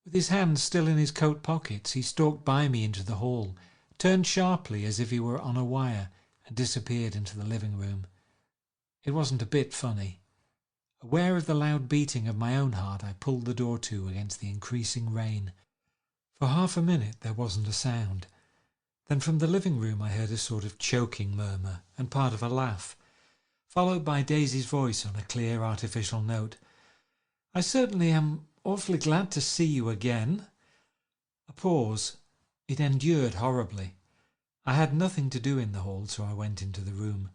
With his hands still in his coat pockets, he stalked by me into the hall, turned sharply as if he were on a wire, and disappeared into the living room. It wasn't a bit funny. Aware of the loud beating of my own heart, I pulled the door to against the increasing rain. For half a minute there wasn't a sound. Then from the living room I heard a sort of choking murmur and part of a laugh, followed by Daisy's voice on a clear artificial note. "I certainly am awfully glad to see you again." A pause. It endured horribly. I had nothing to do in the hall, so I went into the room.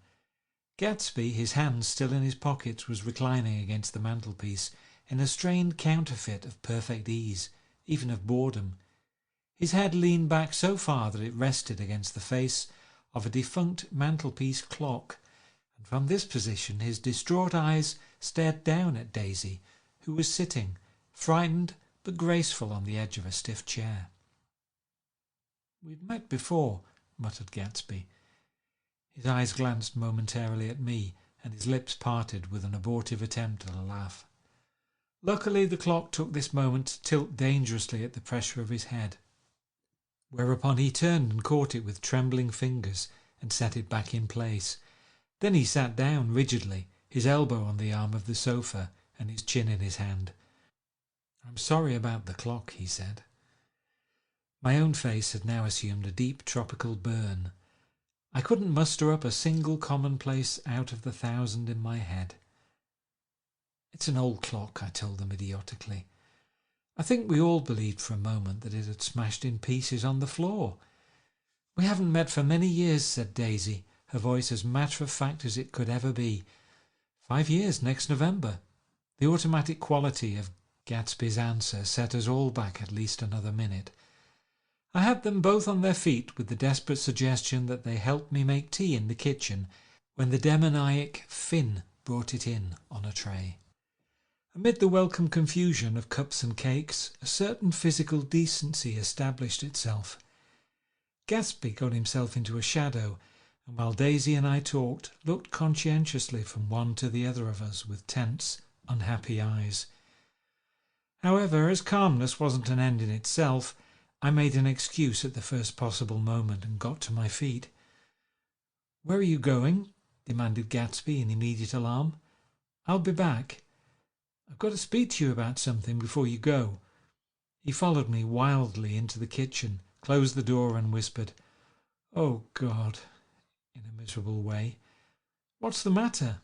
Gatsby, his hands still in his pockets, was reclining against the mantelpiece in a strained counterfeit of perfect ease, even of boredom. His head leaned back so far that it rested against the face of a defunct mantelpiece clock, and from this position his distraught eyes stared down at Daisy, who was sitting, frightened but graceful, on the edge of a stiff chair. "We've met before," muttered Gatsby. His eyes glanced momentarily at me, and his lips parted with an abortive attempt at a laugh. Luckily the clock took this moment to tilt dangerously at the pressure of his head, whereupon he turned and caught it with trembling fingers and set it back in place. Then he sat down rigidly, his elbow on the arm of the sofa and his chin in his hand. "I'm sorry about the clock," he said. My own face had now assumed a deep tropical burn. I couldn't muster up a single commonplace out of the 1,000 in my head. "It's an old clock," I told them idiotically. I think we all believed for a moment that it had smashed in pieces on the floor. "We haven't met for many years," said Daisy, her voice as matter-of-fact as it could ever be. 5 years next November." The automatic quality of Gatsby's answer set us all back at least another minute. I had them both on their feet with the desperate suggestion that they help me make tea in the kitchen when the demoniac Finn brought it in on a tray. Amid the welcome confusion of cups and cakes, a certain physical decency established itself. Gatsby got himself into a shadow, and while Daisy and I talked, looked conscientiously from one to the other of us with tense, unhappy eyes. However, as calmness wasn't an end in itself, I made an excuse at the first possible moment and got to my feet. "Where are you going?" demanded Gatsby in immediate alarm. "I'll be back. I've got to speak to you about something before you go." He followed me wildly into the kitchen, closed the door and whispered, "Oh, God," in a miserable way. "What's the matter?"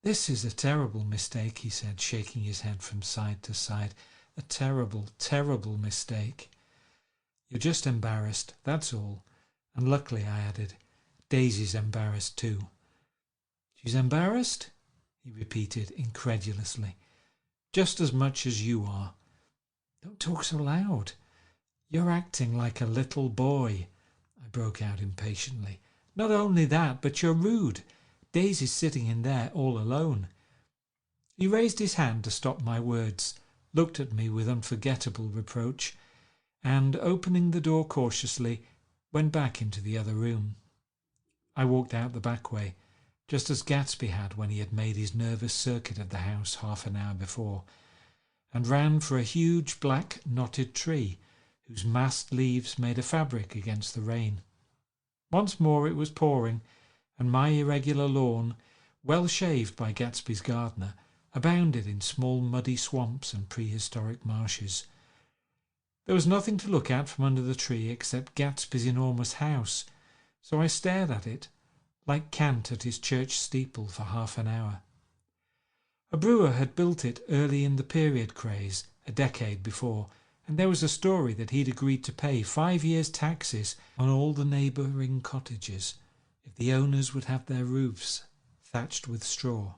"This is a terrible mistake," he said, shaking his head from side to side. "A terrible, terrible mistake." "You're just embarrassed, that's all. And luckily," I added, "Daisy's embarrassed too." "She's embarrassed?" he repeated incredulously. "Just as much as you are." "Don't talk so loud. You're acting like a little boy," I broke out impatiently. "Not only that, but you're rude. Daisy's sitting in there all alone." He raised his hand to stop my words, looked at me with unforgettable reproach, and, opening the door cautiously, went back into the other room. I walked out the back way, just as Gatsby had when he had made his nervous circuit of the house half an hour before, and ran for a huge black knotted tree whose massed leaves made a fabric against the rain. Once more it was pouring, and my irregular lawn, well shaved by Gatsby's gardener, abounded in small muddy swamps and prehistoric marshes. There was nothing to look at from under the tree except Gatsby's enormous house, so I stared at it, like Kant at his church steeple, for half an hour. A brewer had built it early in the period craze, a decade before, and there was a story that he'd agreed to pay 5 years' taxes on all the neighbouring cottages if the owners would have their roofs thatched with straw.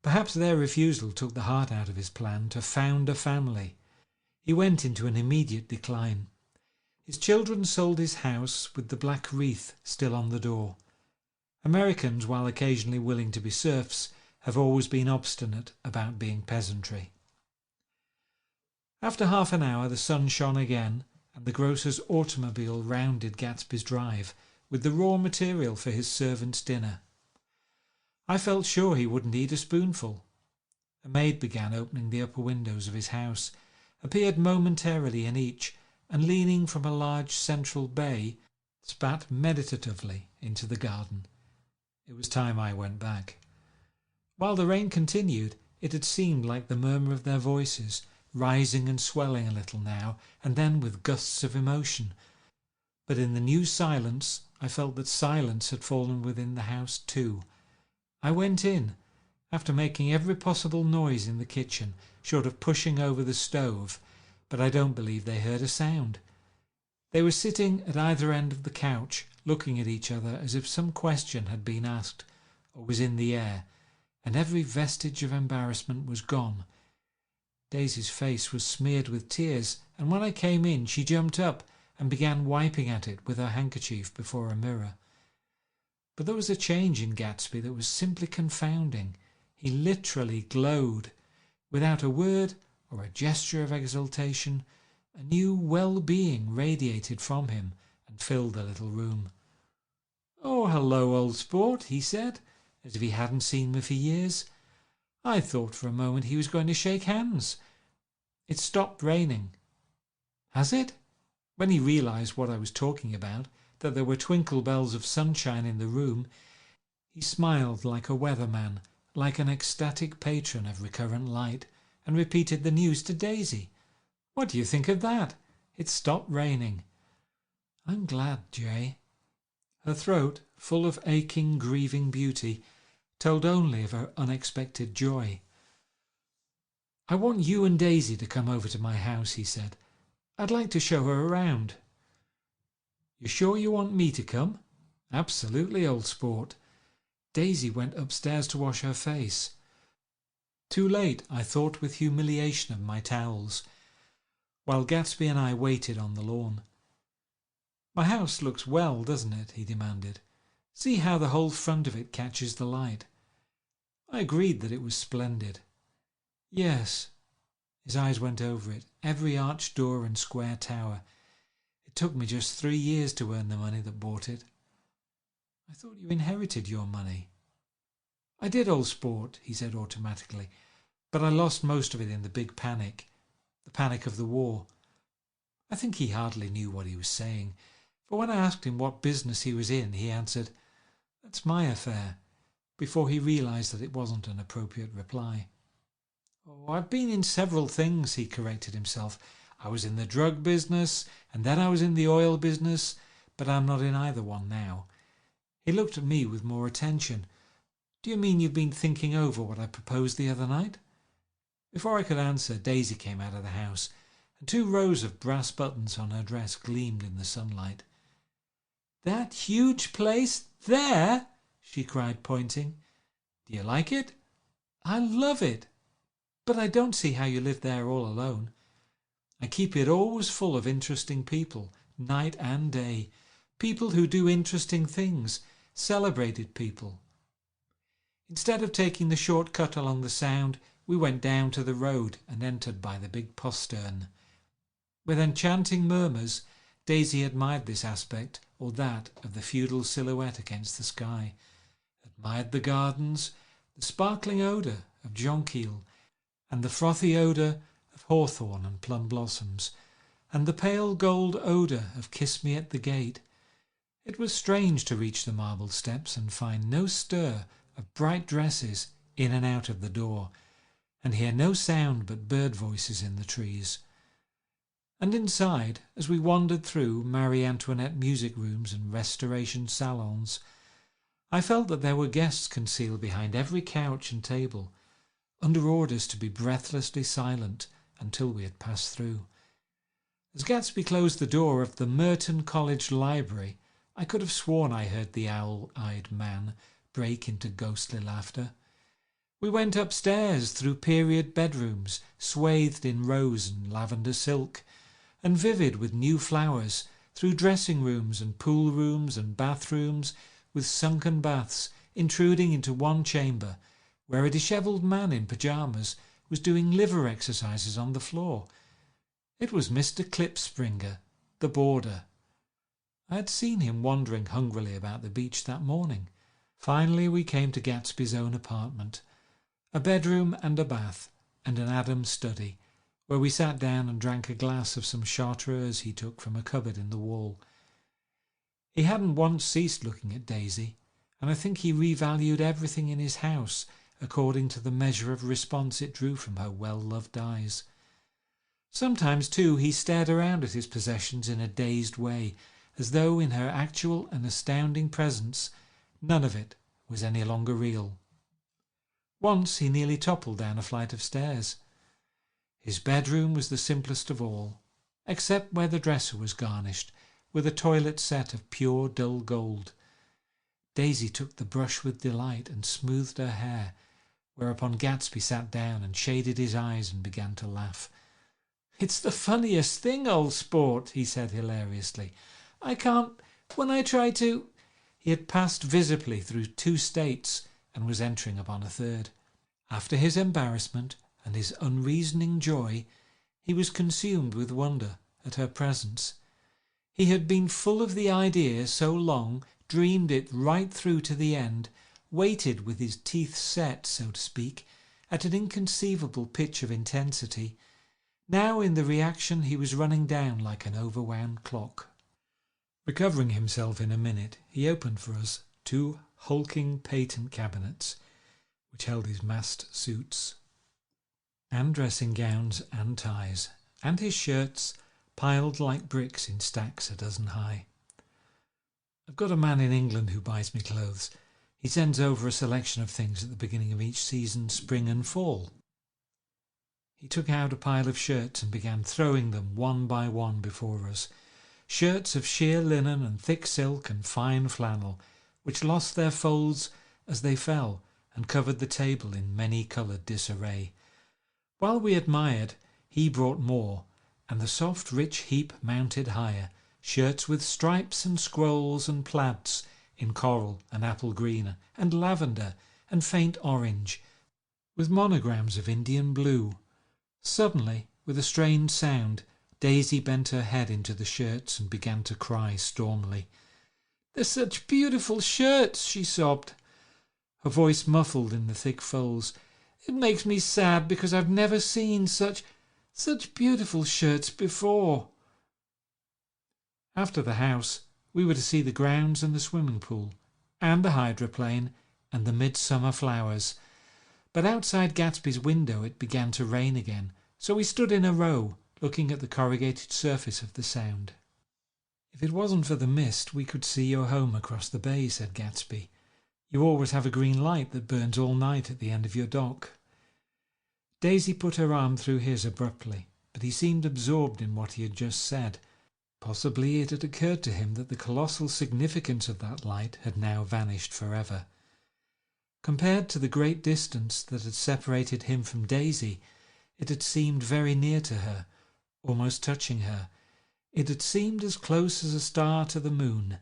Perhaps their refusal took the heart out of his plan to found a family. He went into an immediate decline. His children sold his house with the black wreath still on the door. Americans, while occasionally willing to be serfs, have always been obstinate about being peasantry. After half an hour the sun shone again, and the grocer's automobile rounded Gatsby's drive with the raw material for his servant's dinner. I felt sure he wouldn't eat a spoonful. A maid began opening the upper windows of his house, appeared momentarily in each, and leaning from a large central bay, spat meditatively into the garden. It was time I went back. While the rain continued, it had seemed like the murmur of their voices, rising and swelling a little now and then with gusts of emotion. But in the new silence I felt that silence had fallen within the house too. I went in, after making every possible noise in the kitchen, short of pushing over the stove, but I don't believe they heard a sound. They were sitting at either end of the couch, looking at each other as if some question had been asked or was in the air, and every vestige of embarrassment was gone. Daisy's face was smeared with tears, and when I came in she jumped up and began wiping at it with her handkerchief before a mirror. But there was a change in Gatsby that was simply confounding. He literally glowed. Without a word or a gesture of exultation, a new well-being radiated from him and filled the little room. "Oh, hello, old sport," he said, as if he hadn't seen me for years. I thought for a moment he was going to shake hands. "It stopped raining." "Has it?" When he realized what I was talking about, that there were twinkle bells of sunshine in the room, he smiled like a weatherman, like an ecstatic patron of recurrent light, and repeated the news to Daisy. "What do you think of that? It's stopped raining." "I'm glad, Jay." Her throat, full of aching, grieving beauty, told only of her unexpected joy. "I want you and Daisy to come over to my house," he said. "I'd like to show her around." "You sure you want me to come?" "Absolutely, old sport." Daisy went upstairs to wash her face. Too late, I thought with humiliation of my towels, while Gatsby and I waited on the lawn. "My house looks well, doesn't it?" he demanded. "See how the whole front of it catches the light." I agreed that it was splendid. "Yes." His eyes went over it, every arched door and square tower. "It took me just 3 years to earn the money that bought it." "I thought you inherited your money." "I did, old sport," he said automatically, "but I lost most of it in the big panic, the panic of the war." I think he hardly knew what he was saying, for when I asked him what business he was in, he answered, "That's my affair," before he realized that it wasn't an appropriate reply. "Oh, I've been in several things," he corrected himself. "I was in the drug business, and then I was in the oil business, but I'm not in either one now." He looked at me with more attention. "Do you mean you've been thinking over what I proposed the other night?" Before I could answer, Daisy came out of the house, and 2 rows of brass buttons on her dress gleamed in the sunlight. "That huge place there!" she cried, pointing. "Do you like it?" "I love it. But I don't see how you live there all alone." "I keep it always full of interesting people, night and day. People who do interesting things, celebrated people." Instead of taking the short cut along the Sound, we went down to the road and entered by the big postern. With enchanting murmurs, Daisy admired this aspect or that of the feudal silhouette against the sky, admired the gardens, the sparkling odour of jonquil, and the frothy odour of hawthorn and plum blossoms, and the pale gold odour of Kiss Me at the Gate. It was strange to reach the marble steps and find no stir of bright dresses in and out of the door, and hear no sound but bird voices in the trees. And inside, as we wandered through Marie Antoinette music rooms and restoration salons, I felt that there were guests concealed behind every couch and table, under orders to be breathlessly silent until we had passed through. As Gatsby closed the door of the Merton College Library, I could have sworn I heard the owl-eyed man break into ghostly laughter. We went upstairs through period bedrooms swathed in rose and lavender silk, and vivid with new flowers, through dressing rooms and pool rooms and bathrooms with sunken baths intruding into one chamber where a dishevelled man in pyjamas was doing liver exercises on the floor. It was Mr. Klipspringer, the boarder. I had seen him wandering hungrily about the beach that morning. Finally we came to Gatsby's own apartment, a bedroom and a bath, and an Adams study, where we sat down and drank a glass of some chartreuse he took from a cupboard in the wall. He hadn't once ceased looking at Daisy, and I think he revalued everything in his house according to the measure of response it drew from her well-loved eyes. Sometimes, too, he stared around at his possessions in a dazed way, as though in her actual and astounding presence none of it was any longer real. Once he nearly toppled down a flight of stairs. His bedroom was the simplest of all, except where the dresser was garnished with a toilet set of pure dull gold. Daisy took the brush with delight and smoothed her hair, whereupon Gatsby sat down and shaded his eyes and began to laugh. "It's the funniest thing, old sport," he said hilariously. "I can't, when I try to—" He had passed visibly through 2 states and was entering upon a third. After his embarrassment and his unreasoning joy, he was consumed with wonder at her presence. He had been full of the idea so long, dreamed it right through to the end, waited with his teeth set, so to speak, at an inconceivable pitch of intensity. Now in the reaction he was running down like an overwound clock. Recovering himself in a minute, he opened for us 2 hulking patent cabinets, which held his massed suits, and dressing gowns and ties, and his shirts piled like bricks in stacks a dozen high. I've got a man in England who buys me clothes. He sends over a selection of things at the beginning of each season, spring and fall. He took out a pile of shirts and began throwing them one by one before us. Shirts of sheer linen and thick silk and fine flannel, which lost their folds as they fell and covered the table in many-coloured disarray. While we admired, he brought more, and the soft rich heap mounted higher, shirts with stripes and scrolls and plaids in coral and apple green and lavender and faint orange, with monograms of Indian blue. Suddenly, with a strange sound, Daisy bent her head into the shirts and began to cry stormily. "They're such beautiful shirts," she sobbed, her voice muffled in the thick folds. "It makes me sad because I've never seen such beautiful shirts before." After the house, we were to see the grounds and the swimming pool, and the hydroplane, and the midsummer flowers. But outside Gatsby's window it began to rain again, so we stood in a row, looking at the corrugated surface of the Sound. "If it wasn't for the mist, we could see your home across the bay," said Gatsby. "You always have a green light that burns all night at the end of your dock." Daisy put her arm through his abruptly, but he seemed absorbed in what he had just said. Possibly it had occurred to him that the colossal significance of that light had now vanished forever. Compared to the great distance that had separated him from Daisy, it had seemed very near to her, almost touching her. It had seemed as close as a star to the moon.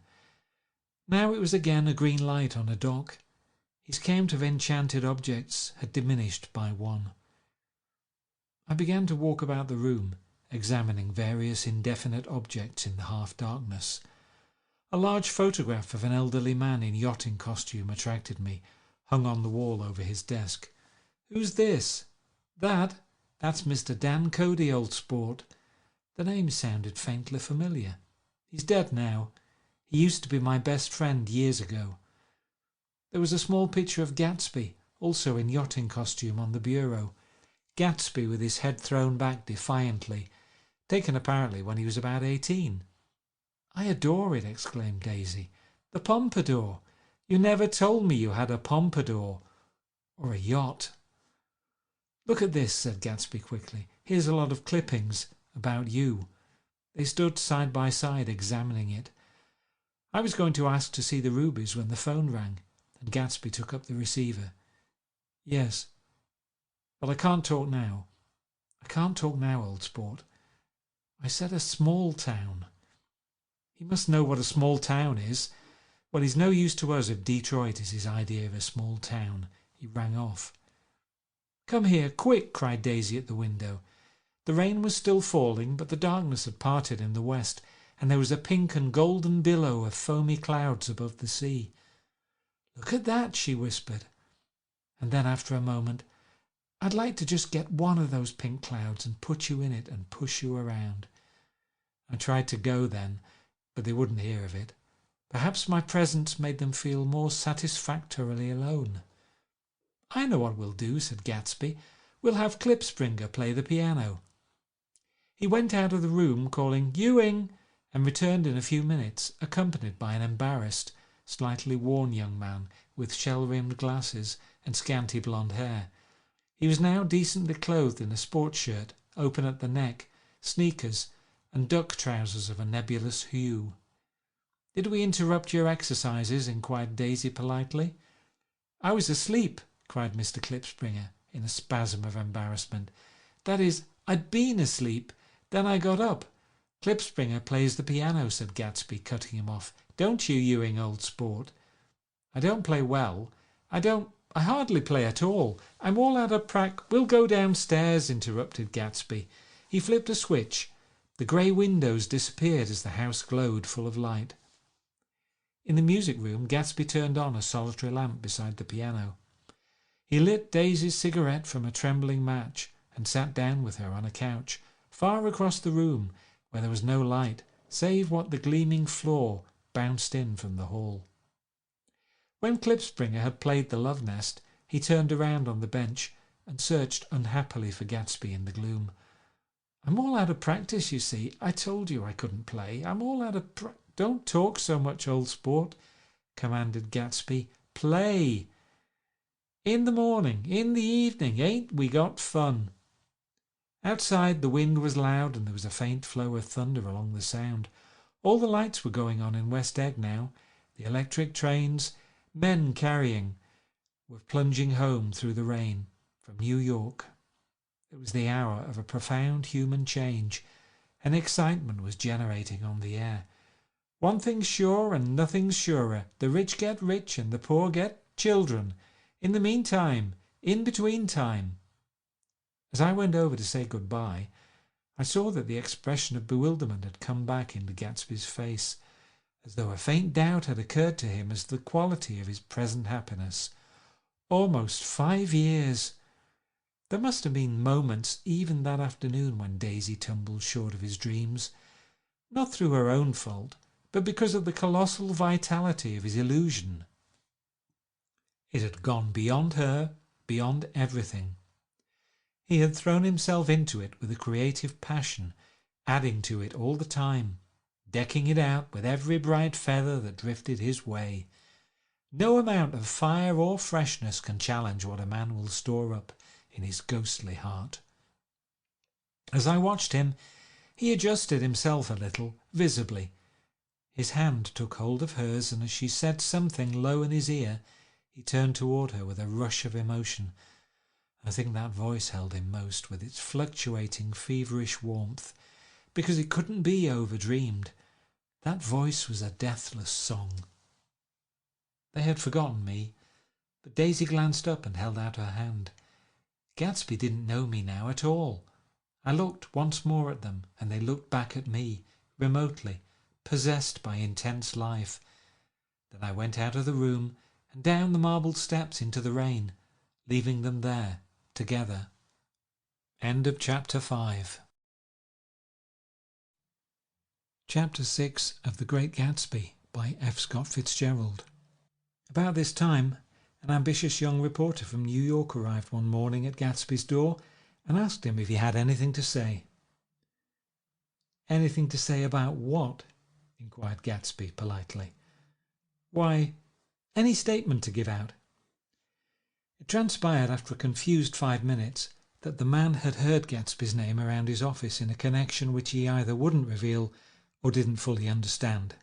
Now it was again a green light on a dock. His count of enchanted objects had diminished by one. I began to walk about the room, examining various indefinite objects in the half-darkness. A large photograph of an elderly man in yachting costume attracted me, hung on the wall over his desk. "Who's this?" That's Mr. Dan Cody, old sport." The name sounded faintly familiar. "He's dead now. He used to be my best friend years ago." There was a small picture of Gatsby, also in yachting costume, on the bureau. Gatsby with his head thrown back defiantly, taken apparently when he was about 18. "I adore it," exclaimed Daisy. "The pompadour! You never told me you had a pompadour. Or a yacht." "Look at this," said Gatsby quickly. "Here's a lot of clippings about you." They stood side by side examining it. I was going to ask to see the rubies when the phone rang, and Gatsby took up the receiver. "Yes, but I can't talk now." "I can't talk now, old sport. I said a small town." He must know what a small town is. Well, he's no use to us if Detroit is his idea of a small town. He rang off. "Come here, quick!" cried Daisy at the window. The rain was still falling, but the darkness had parted in the west, and there was a pink and golden billow of foamy clouds above the sea. "Look at that!" she whispered. And then, after a moment, "I'd like to just get one of those pink clouds and put you in it and push you around." I tried to go then, but they wouldn't hear of it. Perhaps my presence made them feel more satisfactorily alone. "I know what we'll do," said Gatsby. "We'll have Klipspringer play the piano." He went out of the room calling "Ewing," and returned in a few minutes, accompanied by an embarrassed, slightly worn young man with shell-rimmed glasses and scanty blonde hair. He was now decently clothed in a sports shirt, open at the neck, sneakers, and duck trousers of a nebulous hue. "Did we interrupt your exercises?" inquired Daisy politely. "I was asleep," cried Mr. Klipspringer in a spasm of embarrassment. "That is, I'd been asleep. Then I got up." "Klipspringer plays the piano," said Gatsby, cutting him off. "Don't you, Ewing, old sport?" "I don't play well. I hardly play at all. I'm all out of "We'll go downstairs," interrupted Gatsby. He flipped a switch. The grey windows disappeared as the house glowed full of light. In the music room, Gatsby turned on a solitary lamp beside the piano. He lit Daisy's cigarette from a trembling match and sat down with her on a couch, far across the room, where there was no light, save what the gleaming floor bounced in from the hall. When Klipspringer had played the Love Nest, He turned around on the bench and searched unhappily for Gatsby in the gloom. "I'm all out of practice, you see. I told you I couldn't play. I'm all out of Don't talk so much, old sport," commanded Gatsby. "Play! In the morning, in the evening, ain't we got fun?" Outside the wind was loud and there was a faint flow of thunder along the sound. All the lights were going on in West Egg now. The electric trains, men carrying, were plunging home through the rain from New York. It was the hour of a profound human change. An excitement was generating on the air. One thing's sure and nothing's surer. The rich get rich and the poor get children. In the meantime, in between time. As I went over to say goodbye, I saw that the expression of bewilderment had come back into Gatsby's face, as though a faint doubt had occurred to him as to the quality of his present happiness. Almost 5 years! There must have been moments even that afternoon when Daisy tumbled short of his dreams, not through her own fault, but because of the colossal vitality of his illusion. It had gone beyond her, beyond everything. He had thrown himself into it with a creative passion, adding to it all the time, decking it out with every bright feather that drifted his way. No amount of fire or freshness can challenge what a man will store up in his ghostly heart. As I watched him, he adjusted himself a little, visibly. His hand took hold of hers, and as she said something low in his ear, he turned toward her with a rush of emotion. I think that voice held him most, with its fluctuating, feverish warmth, because it couldn't be overdreamed. That voice was a deathless song. They had forgotten me, but Daisy glanced up and held out her hand. Gatsby didn't know me now at all. I looked once more at them, and they looked back at me, remotely, possessed by intense life. Then I went out of the room and down the marble steps into the rain, leaving them there, together. End of Chapter 5. Chapter 6 of The Great Gatsby by F. Scott Fitzgerald. About this time, an ambitious young reporter from New York arrived one morning at Gatsby's door and asked him if he had anything to say. "Anything to say about what?" inquired Gatsby politely. "Why, any statement to give out." It transpired after a confused 5 minutes that the man had heard Gatsby's name around his office in a connection which he either wouldn't reveal or didn't fully understand.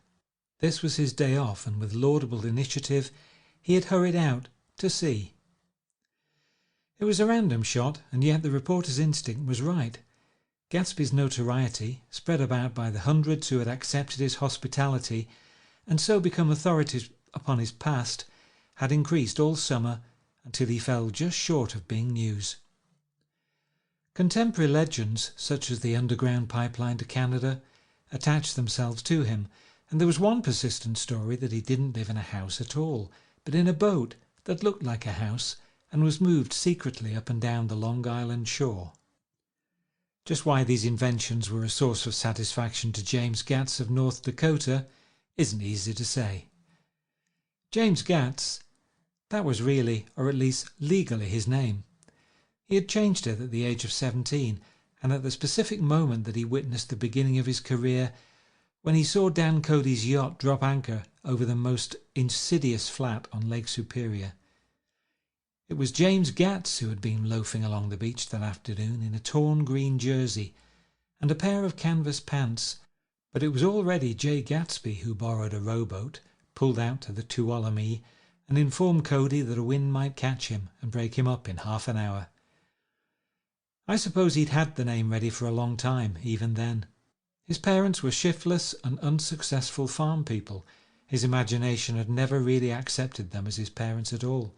This was his day off, and with laudable initiative he had hurried out to see. It was a random shot, and yet the reporter's instinct was right. Gatsby's notoriety, spread about by the hundreds who had accepted his hospitality and so become authorities upon his past, had increased all summer until he fell just short of being news. Contemporary legends, such as the underground pipeline to Canada, attached themselves to him, and there was one persistent story that he didn't live in a house at all, but in a boat that looked like a house and was moved secretly up and down the Long Island shore. Just why these inventions were a source of satisfaction to James Gatz of North Dakota isn't easy to say. James Gatz, that was really, or at least legally, his name. He had changed it at the age of 17, and at the specific moment that he witnessed the beginning of his career, when he saw Dan Cody's yacht drop anchor over the most insidious flat on Lake Superior. It was James Gatz who had been loafing along the beach that afternoon in a torn green jersey and a pair of canvas pants, but it was already Jay Gatsby who borrowed a rowboat, pulled out to the Tuolumne, and informed Cody that a wind might catch him and break him up in half an hour. I suppose he'd had the name ready for a long time, even then. His parents were shiftless and unsuccessful farm people. His imagination had never really accepted them as his parents at all.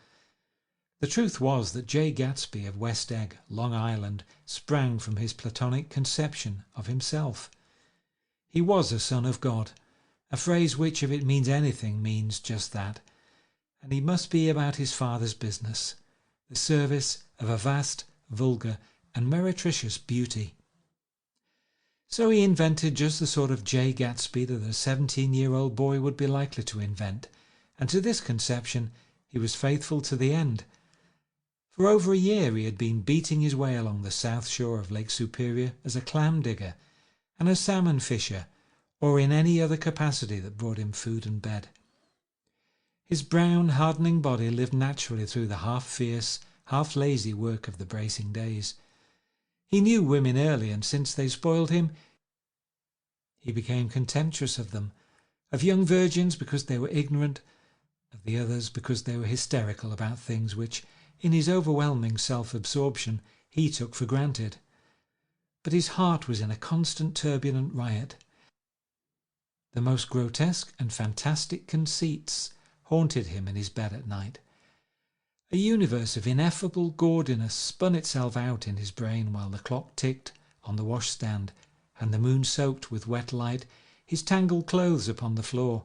The truth was that Jay Gatsby of West Egg, Long Island, sprang from his platonic conception of himself. He was a son of God, a phrase which, if it means anything, means just that, and he must be about his father's business, the service of a vast, vulgar, and meretricious beauty. So he invented just the sort of Jay Gatsby that a 17-year-old boy would be likely to invent, and to this conception he was faithful to the end. For over a year he had been beating his way along the south shore of Lake Superior as a clam digger and a salmon fisher, or in any other capacity that brought him food and bed. His brown, hardening body lived naturally through the half-fierce, half-lazy work of the bracing days. He knew women early, and since they spoiled him, he became contemptuous of them, of young virgins because they were ignorant, of the others because they were hysterical about things which, in his overwhelming self-absorption, he took for granted. But his heart was in a constant turbulent riot. The most grotesque and fantastic conceits haunted him in his bed at night. A universe of ineffable gaudiness spun itself out in his brain while the clock ticked on the washstand and the moon soaked with wet light his tangled clothes upon the floor.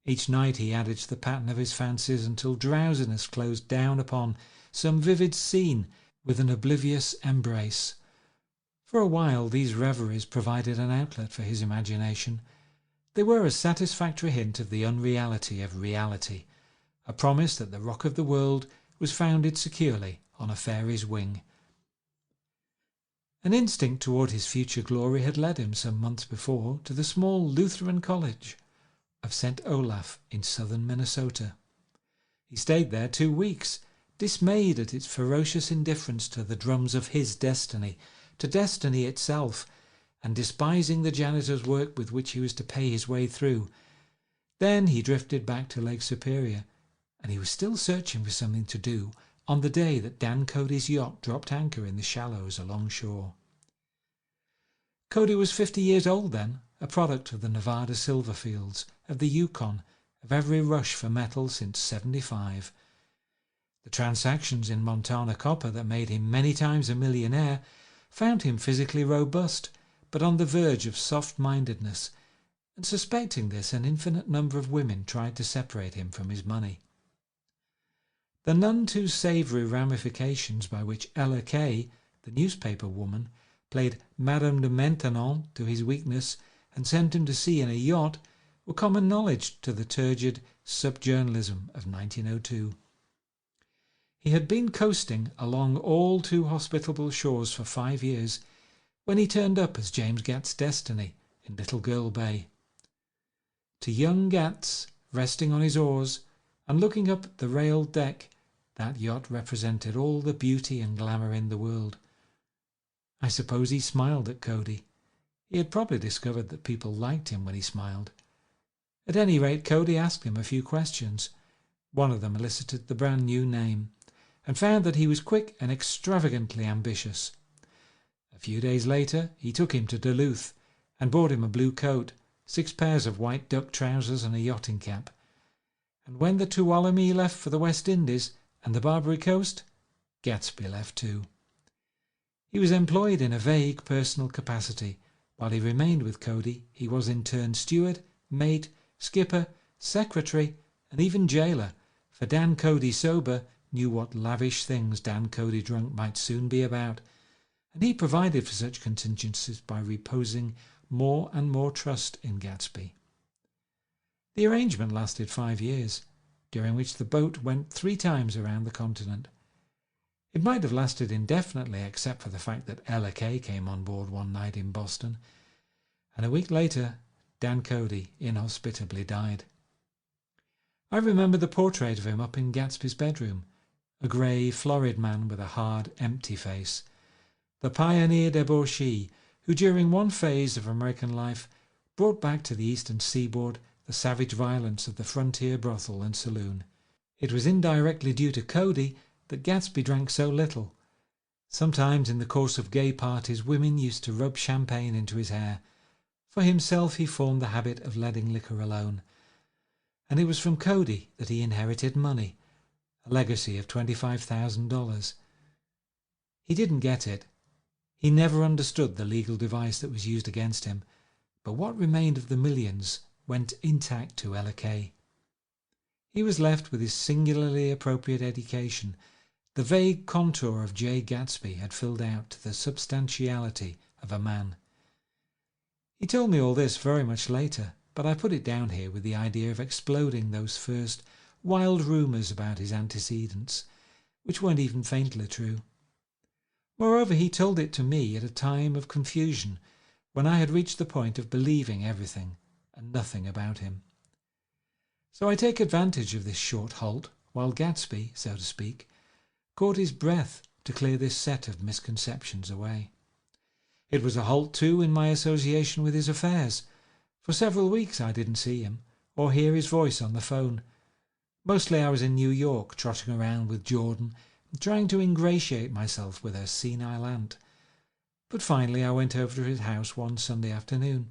Each night he added to the pattern of his fancies until drowsiness closed down upon some vivid scene with an oblivious embrace. For a while these reveries provided an outlet for his imagination. They were a satisfactory hint of the unreality of reality, a promise that the rock of the world was founded securely on a fairy's wing. An instinct toward his future glory had led him some months before to the small Lutheran college of St. Olaf in southern Minnesota. He stayed there 2 weeks, dismayed at its ferocious indifference to the drums of his destiny, to destiny itself, and despising the janitor's work with which he was to pay his way through. Then he drifted back to Lake Superior, and he was still searching for something to do on the day that Dan Cody's yacht dropped anchor in the shallows alongshore. Cody was 50 years old then, a product of the Nevada silver fields, of the Yukon, of every rush for metal since '75. The transactions in Montana copper that made him many times a millionaire found him physically robust, but on the verge of soft-mindedness, and suspecting this, an infinite number of women tried to separate him from his money. The none too savoury ramifications by which Ella Kay, the newspaper woman, played Madame de Maintenon to his weakness and sent him to sea in a yacht were common knowledge to the turgid sub-journalism of 1902. He had been coasting along all too hospitable shores for 5 years when he turned up as James Gatt's destiny in Little Girl Bay. To young Gatts, resting on his oars and looking up at the railed deck, that yacht represented all the beauty and glamour in the world. I suppose he smiled at Cody. He had probably discovered that people liked him when he smiled. At any rate, Cody asked him a few questions. One of them elicited the brand new name, and found that he was quick and extravagantly ambitious. A few days later he took him to Duluth and bought him a blue coat, 6 pairs of white duck trousers and a yachting cap. And when the Tuolumne left for the West Indies and the Barbary Coast, Gatsby left too. He was employed in a vague personal capacity. While he remained with Cody, he was in turn steward, mate, skipper, secretary, and even jailer, for Dan Cody sober knew what lavish things Dan Cody drunk might soon be about, and he provided for such contingencies by reposing more and more trust in Gatsby. The arrangement lasted 5 years, during which the boat went 3 times around the continent. It might have lasted indefinitely except for the fact that Ella Kay came on board one night in Boston, and a week later Dan Cody inhospitably died. I remember the portrait of him up in Gatsby's bedroom, a grey, florid man with a hard, empty face, the pioneer debauchee who during one phase of American life brought back to the eastern seaboard the savage violence of the frontier brothel and saloon. It was indirectly due to Cody that Gatsby drank so little. Sometimes in the course of gay parties women used to rub champagne into his hair. For himself he formed the habit of letting liquor alone. And it was from Cody that he inherited money, a legacy of $25,000. He didn't get it. He never understood the legal device that was used against him, but what remained of the millions went intact to Ella Kay. He was left with his singularly appropriate education. The vague contour of Jay Gatsby had filled out to the substantiality of a man. He told me all this very much later, but I put it down here with the idea of exploding those first wild rumours about his antecedents, which weren't even faintly true. Moreover, he told it to me at a time of confusion, when I had reached the point of believing everything and nothing about him. So I take advantage of this short halt, while Gatsby, so to speak, caught his breath to clear this set of misconceptions away. It was a halt too in my association with his affairs. For several weeks I didn't see him, or hear his voice on the phone. Mostly I was in New York, trotting around with Jordan, trying to ingratiate myself with her senile aunt. But finally I went over to his house one Sunday afternoon.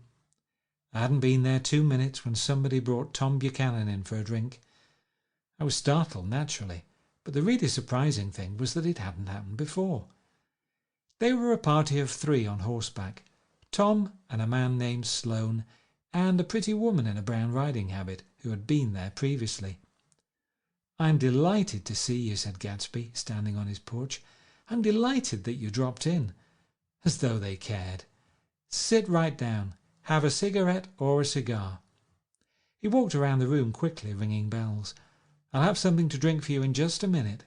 I hadn't been there 2 minutes when somebody brought Tom Buchanan in for a drink. I was startled, naturally, but the really surprising thing was that it hadn't happened before. They were a party of 3 on horseback, Tom and a man named Sloane, and a pretty woman in a brown riding habit who had been there previously. "I'm delighted to see you," said Gatsby, standing on his porch. "I'm delighted that you dropped in." As though they cared. "Sit right down. Have a cigarette or a cigar." He walked around the room quickly, ringing bells. "I'll have something to drink for you in just a minute."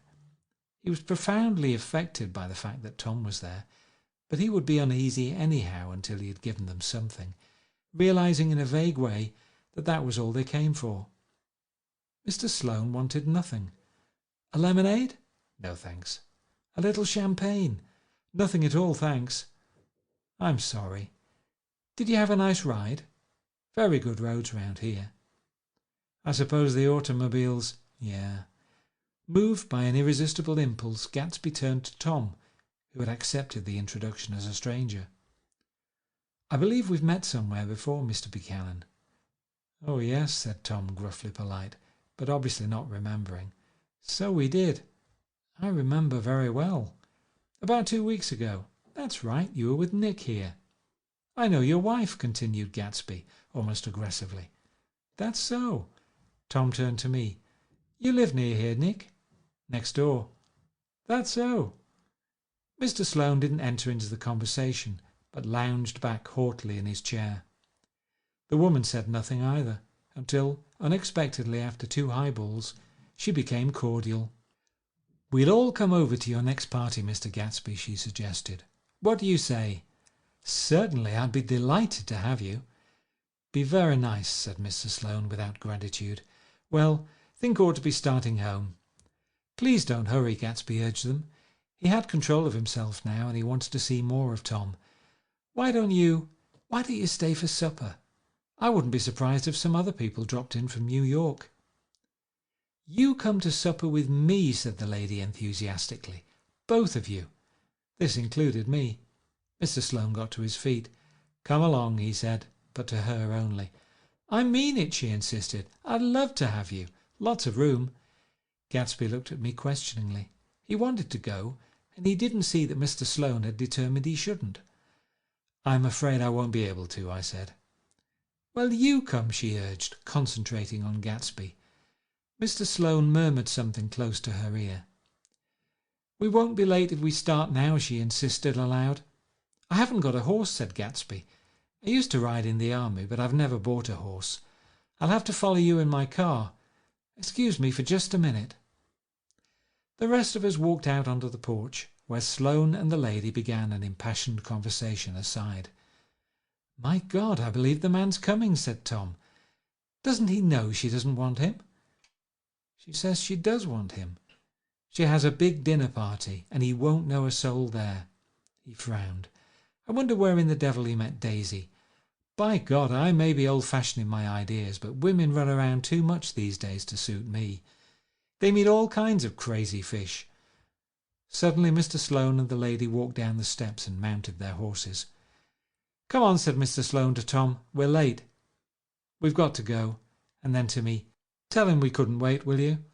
He was profoundly affected by the fact that Tom was there, but he would be uneasy anyhow until he had given them something, realizing in a vague way that that was all they came for. Mr. Sloane wanted nothing. "A lemonade?" "No, thanks." "A little champagne?" "Nothing at all, thanks." "I'm sorry. Did you have a nice ride?" "Very good roads round here." "I suppose the automobiles—" "Yeah." Moved by an irresistible impulse, Gatsby turned to Tom, who had accepted the introduction as a stranger. "I believe we've met somewhere before, Mr. Buchanan." "Oh, yes," said Tom, gruffly polite, but obviously not remembering. "So we did. I remember very well. About 2 weeks ago. That's right, you were with Nick here." "I know your wife," continued Gatsby, almost aggressively. "That's so." Tom turned to me. "You live near here, Nick?" "Next door." "That's so." Mr. Sloane didn't enter into the conversation, but lounged back haughtily in his chair. The woman said nothing either, until, unexpectedly after 2 highballs, she became cordial. "We'll all come over to your next party, Mr. Gatsby," she suggested. "What do you say?" "Certainly, I'd be delighted to have you." "Be very nice," said Mr. Sloane without gratitude. "Well, think ought to be starting home." "Please don't hurry," Gatsby urged them. He had control of himself now, and he wanted to see more of Tom. Why don't you stay for supper? I wouldn't be surprised if some other people dropped in from New York." "You come to supper with me," said the lady enthusiastically. "Both of you." This included me. Mr. Sloane got to his feet. "Come along," he said, but to her only. "I mean it," she insisted. "I'd love to have you. Lots of room." Gatsby looked at me questioningly. He wanted to go, and he didn't see that Mr. Sloane had determined he shouldn't. "I'm afraid I won't be able to," I said. "Well, you come," she urged, concentrating on Gatsby. Mr. Sloane murmured something close to her ear. "We won't be late if we start now," she insisted aloud. "I haven't got a horse," said Gatsby. "I used to ride in the army, but I've never bought a horse. I'll have to follow you in my car. Excuse me for just a minute." The rest of us walked out onto the porch, where Sloane and the lady began an impassioned conversation aside. "My God, I believe the man's coming," said Tom. "Doesn't he know she doesn't want him?" "She says she does want him. She has a big dinner party, and he won't know a soul there." He frowned. "I wonder where in the devil he met Daisy. By God, I may be old-fashioned in my ideas, but women run around too much these days to suit me. They meet all kinds of crazy fish." Suddenly Mr. Sloane and the lady walked down the steps and mounted their horses. "Come on," said Mr. Sloane to Tom. "We're late." "We've got to go." And then to me, "Tell him we couldn't wait, will you?"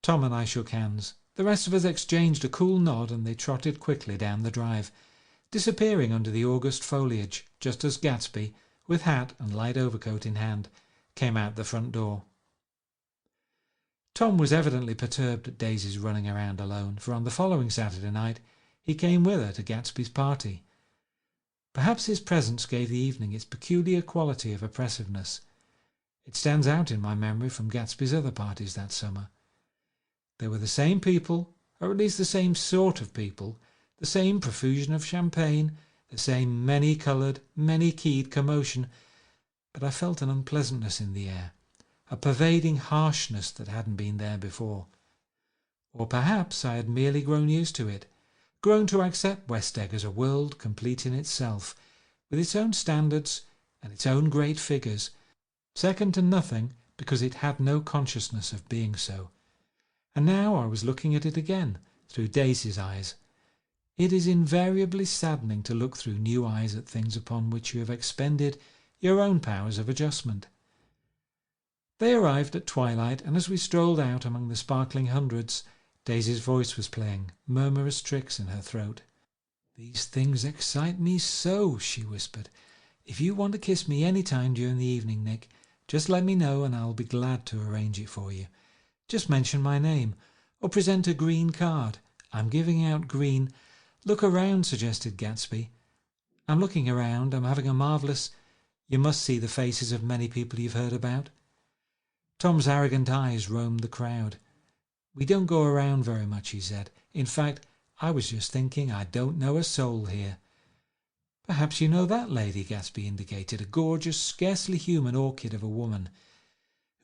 Tom and I shook hands. The rest of us exchanged a cool nod, and they trotted quickly down the drive, disappearing under the August foliage, just as Gatsby, with hat and light overcoat in hand, came out the front door. Tom was evidently perturbed at Daisy's running around alone, for on the following Saturday night he came with her to Gatsby's party. Perhaps his presence gave the evening its peculiar quality of oppressiveness. It stands out in my memory from Gatsby's other parties that summer. They were the same people, or at least the same sort of people, the same profusion of champagne, the same many-coloured, many-keyed commotion, but I felt an unpleasantness in the air, a pervading harshness that hadn't been there before. Or perhaps I had merely grown used to it, grown to accept West Egg as a world complete in itself, with its own standards and its own great figures, second to nothing because it had no consciousness of being so. And now I was looking at it again, through Daisy's eyes. It is invariably saddening to look through new eyes at things upon which you have expended your own powers of adjustment. They arrived at twilight, and as we strolled out among the sparkling hundreds, Daisy's voice was playing murmurous tricks in her throat. "These things excite me so," she whispered. "If you want to kiss me any time during the evening, Nick, just let me know and I'll be glad to arrange it for you. Just mention my name, or present a green card. I'm giving out green—" "Look around," suggested Gatsby. "I'm looking around. I'm having a marvellous— You must see the faces of many people you've heard about." Tom's arrogant eyes roamed the crowd. "We don't go around very much," he said. "In fact, I was just thinking I don't know a soul here." "Perhaps you know that lady," Gatsby indicated, a gorgeous, scarcely human orchid of a woman,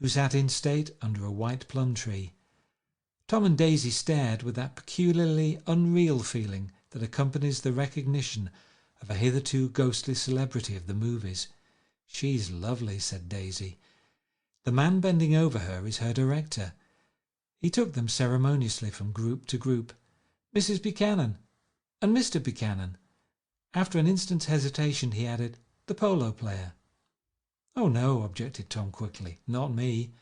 who sat in state under a white plum tree. Tom and Daisy stared with that peculiarly unreal feeling that accompanies the recognition of a hitherto ghostly celebrity of the movies. "She's lovely," said Daisy. "The man bending over her is her director." He took them ceremoniously from group to group. "Mrs. Buchanan and Mr. Buchanan." After an instant's hesitation he added, "The polo player." "Oh no," objected Tom quickly, "not me."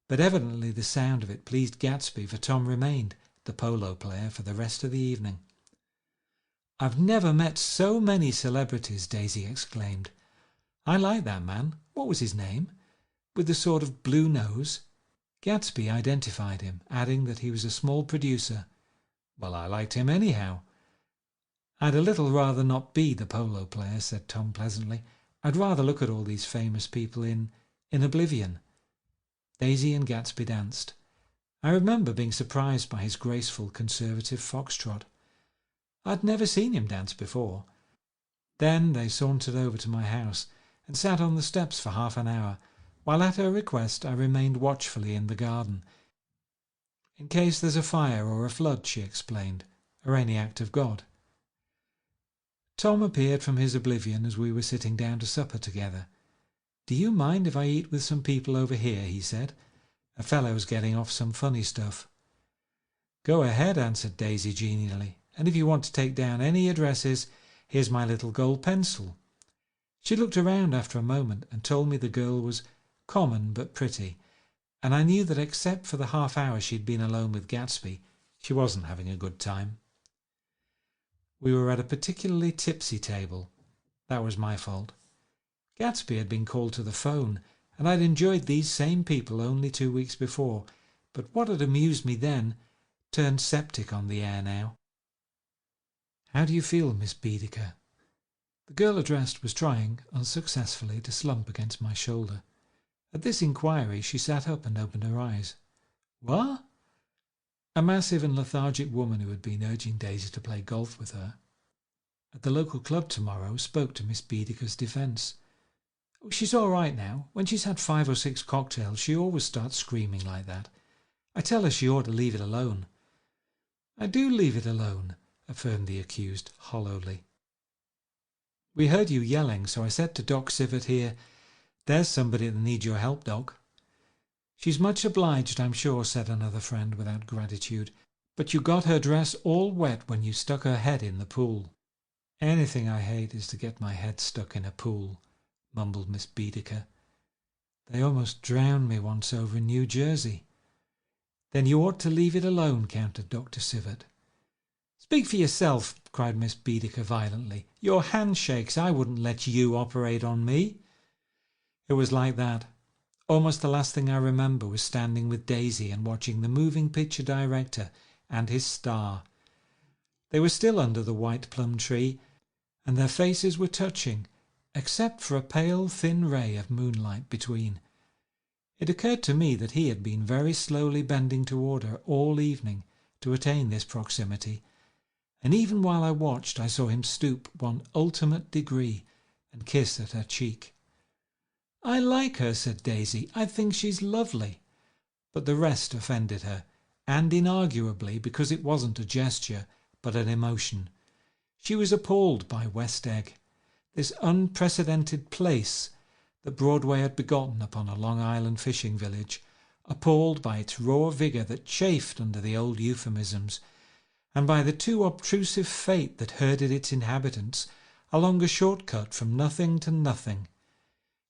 But evidently the sound of it pleased Gatsby, for Tom remained the polo player for the rest of the evening. "I've never met so many celebrities," Daisy exclaimed. "I like that man. What was his name? With the sort of blue nose?" Gatsby identified him, adding that he was a small producer. "Well, I liked him anyhow." "I'd a little rather not be the polo player," said Tom pleasantly. "I'd rather look at all these famous people in oblivion." Daisy and Gatsby danced. I remember being surprised by his graceful conservative foxtrot. I'd never seen him dance before. Then they sauntered over to my house and sat on the steps for half an hour, while at her request I remained watchfully in the garden. "In case there's a fire or a flood," she explained, "or any act of God." Tom appeared from his oblivion as we were sitting down to supper together. "Do you mind if I eat with some people over here?" he said. "A fellow's getting off some funny stuff." "Go ahead," answered Daisy genially, "and if you want to take down any addresses, here's my little gold pencil." She looked around after a moment and told me the girl was common but pretty, and I knew that except for the half hour she'd been alone with Gatsby, she wasn't having a good time. We were at a particularly tipsy table. That was my fault. Gatsby had been called to the phone, and I'd enjoyed these same people only 2 weeks before, but what had amused me then turned septic on the air now. "How do you feel, Miss Baedeker?" The girl addressed was trying, unsuccessfully, to slump against my shoulder. At this inquiry she sat up and opened her eyes. "What?" A massive and lethargic woman who had been urging Daisy to play golf with her at the local club tomorrow spoke to Miss Baedeker's defence. "Oh, she's all right now. When she's had 5 or 6 cocktails she always starts screaming like that. I tell her she ought to leave it alone." "I do leave it alone," affirmed the accused hollowly. "We heard you yelling, so I said to Doc Sivert here, 'There's somebody that needs your help, Doc.'" "She's much obliged, I'm sure," said another friend without gratitude. "But you got her dress all wet when you stuck her head in the pool." "Anything I hate is to get my head stuck in a pool," mumbled Miss Baedeker. "They almost drowned me once over in New Jersey." "Then you ought to leave it alone," countered Dr. Sivert. "Speak for yourself," cried Miss Baedeker violently. "Your handshakes, I wouldn't let you operate on me." It was like that. Almost the last thing I remember was standing with Daisy and watching the moving picture director and his star. They were still under the white plum tree, and their faces were touching, except for a pale, thin ray of moonlight between. It occurred to me that he had been very slowly bending toward her all evening, to attain this proximity, and even while I watched I saw him stoop one ultimate degree and kiss at her cheek. "I like her," said Daisy. "I think she's lovely." But the rest offended her, and inarguably because it wasn't a gesture but an emotion. She was appalled by West Egg, this unprecedented place that Broadway had begotten upon a Long Island fishing village, appalled by its raw vigour that chafed under the old euphemisms, and by the too obtrusive fate that herded its inhabitants along a shortcut from nothing to nothing.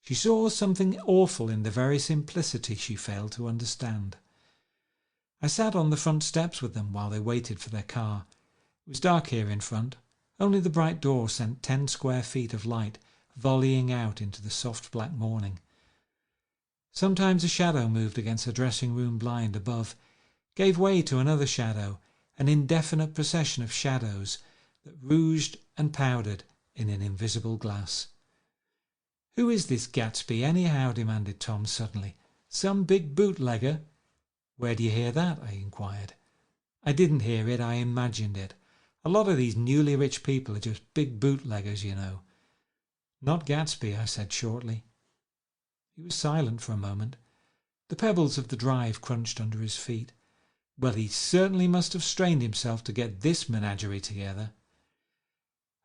She saw something awful in the very simplicity she failed to understand. I sat on the front steps with them while they waited for their car. It was dark here in front. Only the bright door sent 10 square feet of light volleying out into the soft black morning. Sometimes a shadow moved against the dressing-room blind above, gave way to another shadow, an indefinite procession of shadows that rouged and powdered in an invisible glass. "Who is this Gatsby, anyhow?" demanded Tom suddenly. "Some big bootlegger?" "Where do you hear that?" I inquired. "I didn't hear it, I imagined it. A lot of these newly rich people are just big bootleggers, you know." "Not Gatsby," I said shortly. He was silent for a moment. The pebbles of the drive crunched under his feet. Well, he certainly must have strained himself to get this menagerie together.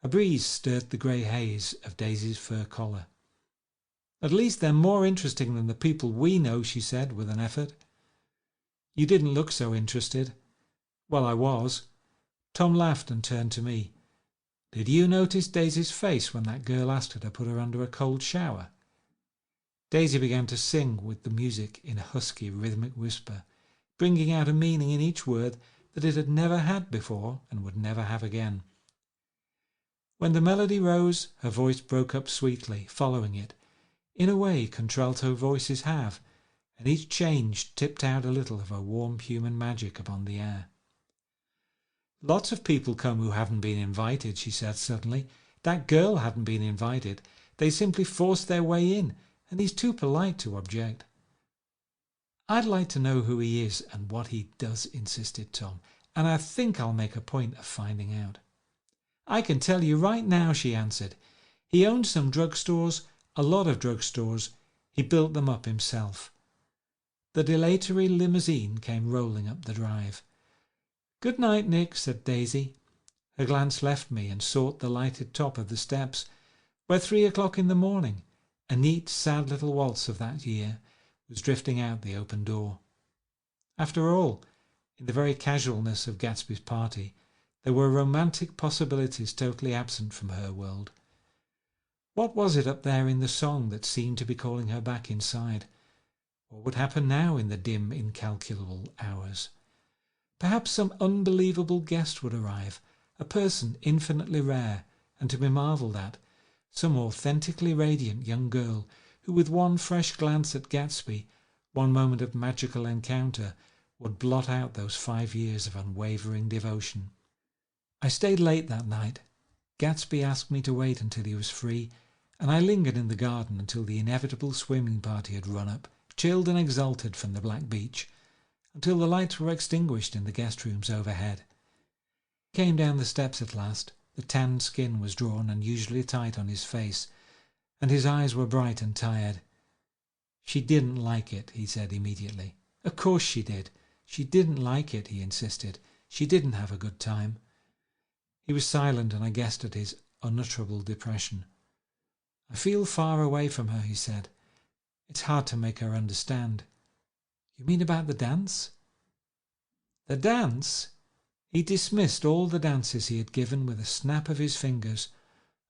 A breeze stirred the grey haze of Daisy's fur collar. "At least they're more interesting than the people we know," she said with an effort. "You didn't look so interested." "Well, I was." Tom laughed and turned to me. "Did you notice Daisy's face when that girl asked her to put her under a cold shower?" Daisy began to sing with the music in a husky, rhythmic whisper, bringing out a meaning in each word that it had never had before and would never have again. When the melody rose, her voice broke up sweetly, following it, in a way contralto voices have, and each change tipped out a little of her warm human magic upon the air. "Lots of people come who haven't been invited," she said suddenly. "That girl hadn't been invited. They simply forced their way in, and he's too polite to object." "I'd like to know who he is and what he does," insisted Tom, "and I think I'll make a point of finding out." "I can tell you right now," she answered. "He owns some drugstores, a lot of drugstores. He built them up himself." The dilatory limousine came rolling up the drive. "Good night, Nick," said Daisy. Her glance left me and sought the lighted top of the steps, where 3 o'clock in the morning, a neat, sad little waltz of that year, was drifting out the open door. After all, in the very casualness of Gatsby's party, there were romantic possibilities totally absent from her world. What was it up there in the song that seemed to be calling her back inside? What would happen now in the dim, incalculable hours? Perhaps some unbelievable guest would arrive, a person infinitely rare and to be marvelled at, some authentically radiant young girl who, with one fresh glance at Gatsby, one moment of magical encounter, would blot out those 5 years of unwavering devotion. I stayed late that night. Gatsby asked me to wait until he was free, and I lingered in the garden until the inevitable swimming party had run up, chilled and exalted from the black beach, until the lights were extinguished in the guest rooms overhead. He came down the steps at last. The tanned skin was drawn unusually tight on his face, and his eyes were bright and tired. "She didn't like it," he said immediately. "Of course she did. She didn't like it," he insisted. "She didn't have a good time." He was silent, and I guessed at his unutterable depression. "I feel far away from her," he said. "It's hard to make her understand." "You mean about the dance?" "The dance?" He dismissed all the dances he had given with a snap of his fingers.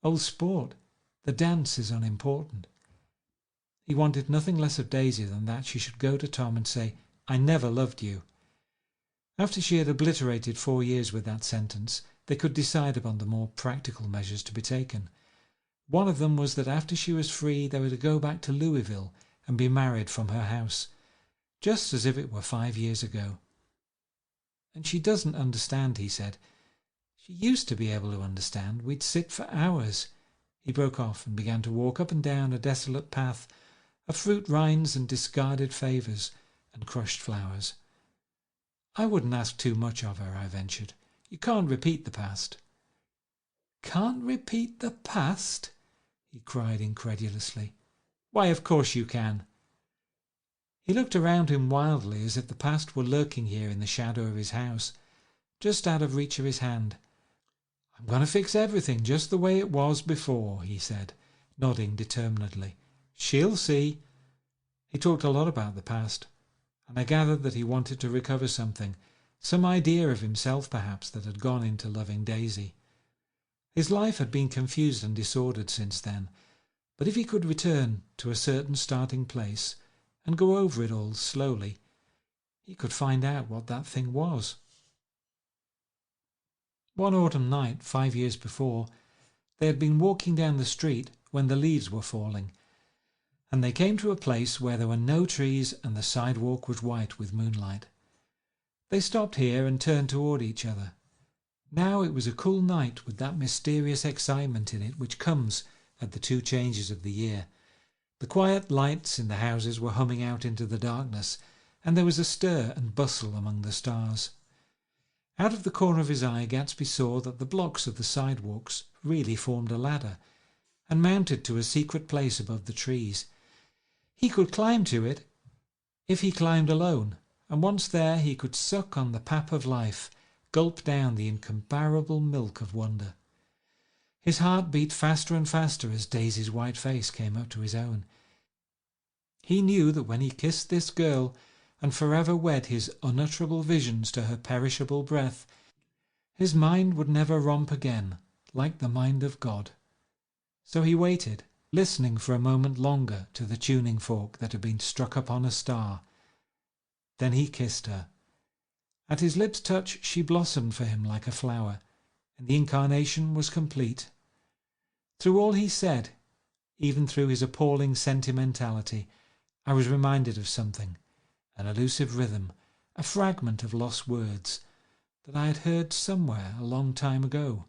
"Old sport, the dance is unimportant." He wanted nothing less of Daisy than that she should go to Tom and say, "I never loved you." After she had obliterated 4 years with that sentence, they could decide upon the more practical measures to be taken. One of them was that after she was free they were to go back to Louisville and be married from her house, just as if it were 5 years ago. "And she doesn't understand," he said. "She used to be able to understand. We'd sit for hours." He broke off and began to walk up and down a desolate path of fruit rinds and discarded favours and crushed flowers. I wouldn't ask too much of her, I ventured. You can't repeat the past. Can't repeat the past? He cried incredulously. Why, of course you can. He looked around him wildly, as if the past were lurking here in the shadow of his house, just out of reach of his hand. I'm going to fix everything just the way it was before, he said, nodding determinedly. She'll see. He talked a lot about the past, and I gathered that he wanted to recover something, some idea of himself perhaps that had gone into loving Daisy. His life had been confused and disordered since then, but if he could return to a certain starting place and go over it all slowly, he could find out what that thing was. One autumn night, 5 years before, they had been walking down the street when the leaves were falling, and they came to a place where there were no trees and the sidewalk was white with moonlight. They stopped here and turned toward each other. Now it was a cool night with that mysterious excitement in it which comes at the two changes of the year. The quiet lights in the houses were humming out into the darkness, and there was a stir and bustle among the stars. Out of the corner of his eye, Gatsby saw that the blocks of the sidewalks really formed a ladder, and mounted to a secret place above the trees. He could climb to it if he climbed alone, and once there he could suck on the pap of life, gulp down the incomparable milk of wonder. His heart beat faster and faster as Daisy's white face came up to his own. He knew that when he kissed this girl and forever wed his unutterable visions to her perishable breath, his mind would never romp again like the mind of God. So he waited, listening for a moment longer to the tuning fork that had been struck upon a star. Then he kissed her. At his lips' touch she blossomed for him like a flower, and the incarnation was complete. Through all he said, even through his appalling sentimentality, I was reminded of something, an elusive rhythm, a fragment of lost words that I had heard somewhere a long time ago.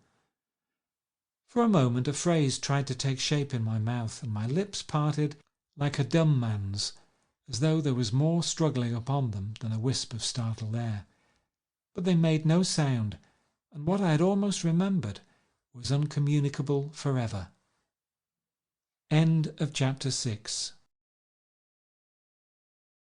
For a moment a phrase tried to take shape in my mouth, and my lips parted like a dumb man's, as though there was more struggling upon them than a wisp of startled air. But they made no sound, and what I had almost remembered was uncommunicable forever. End of chapter 6.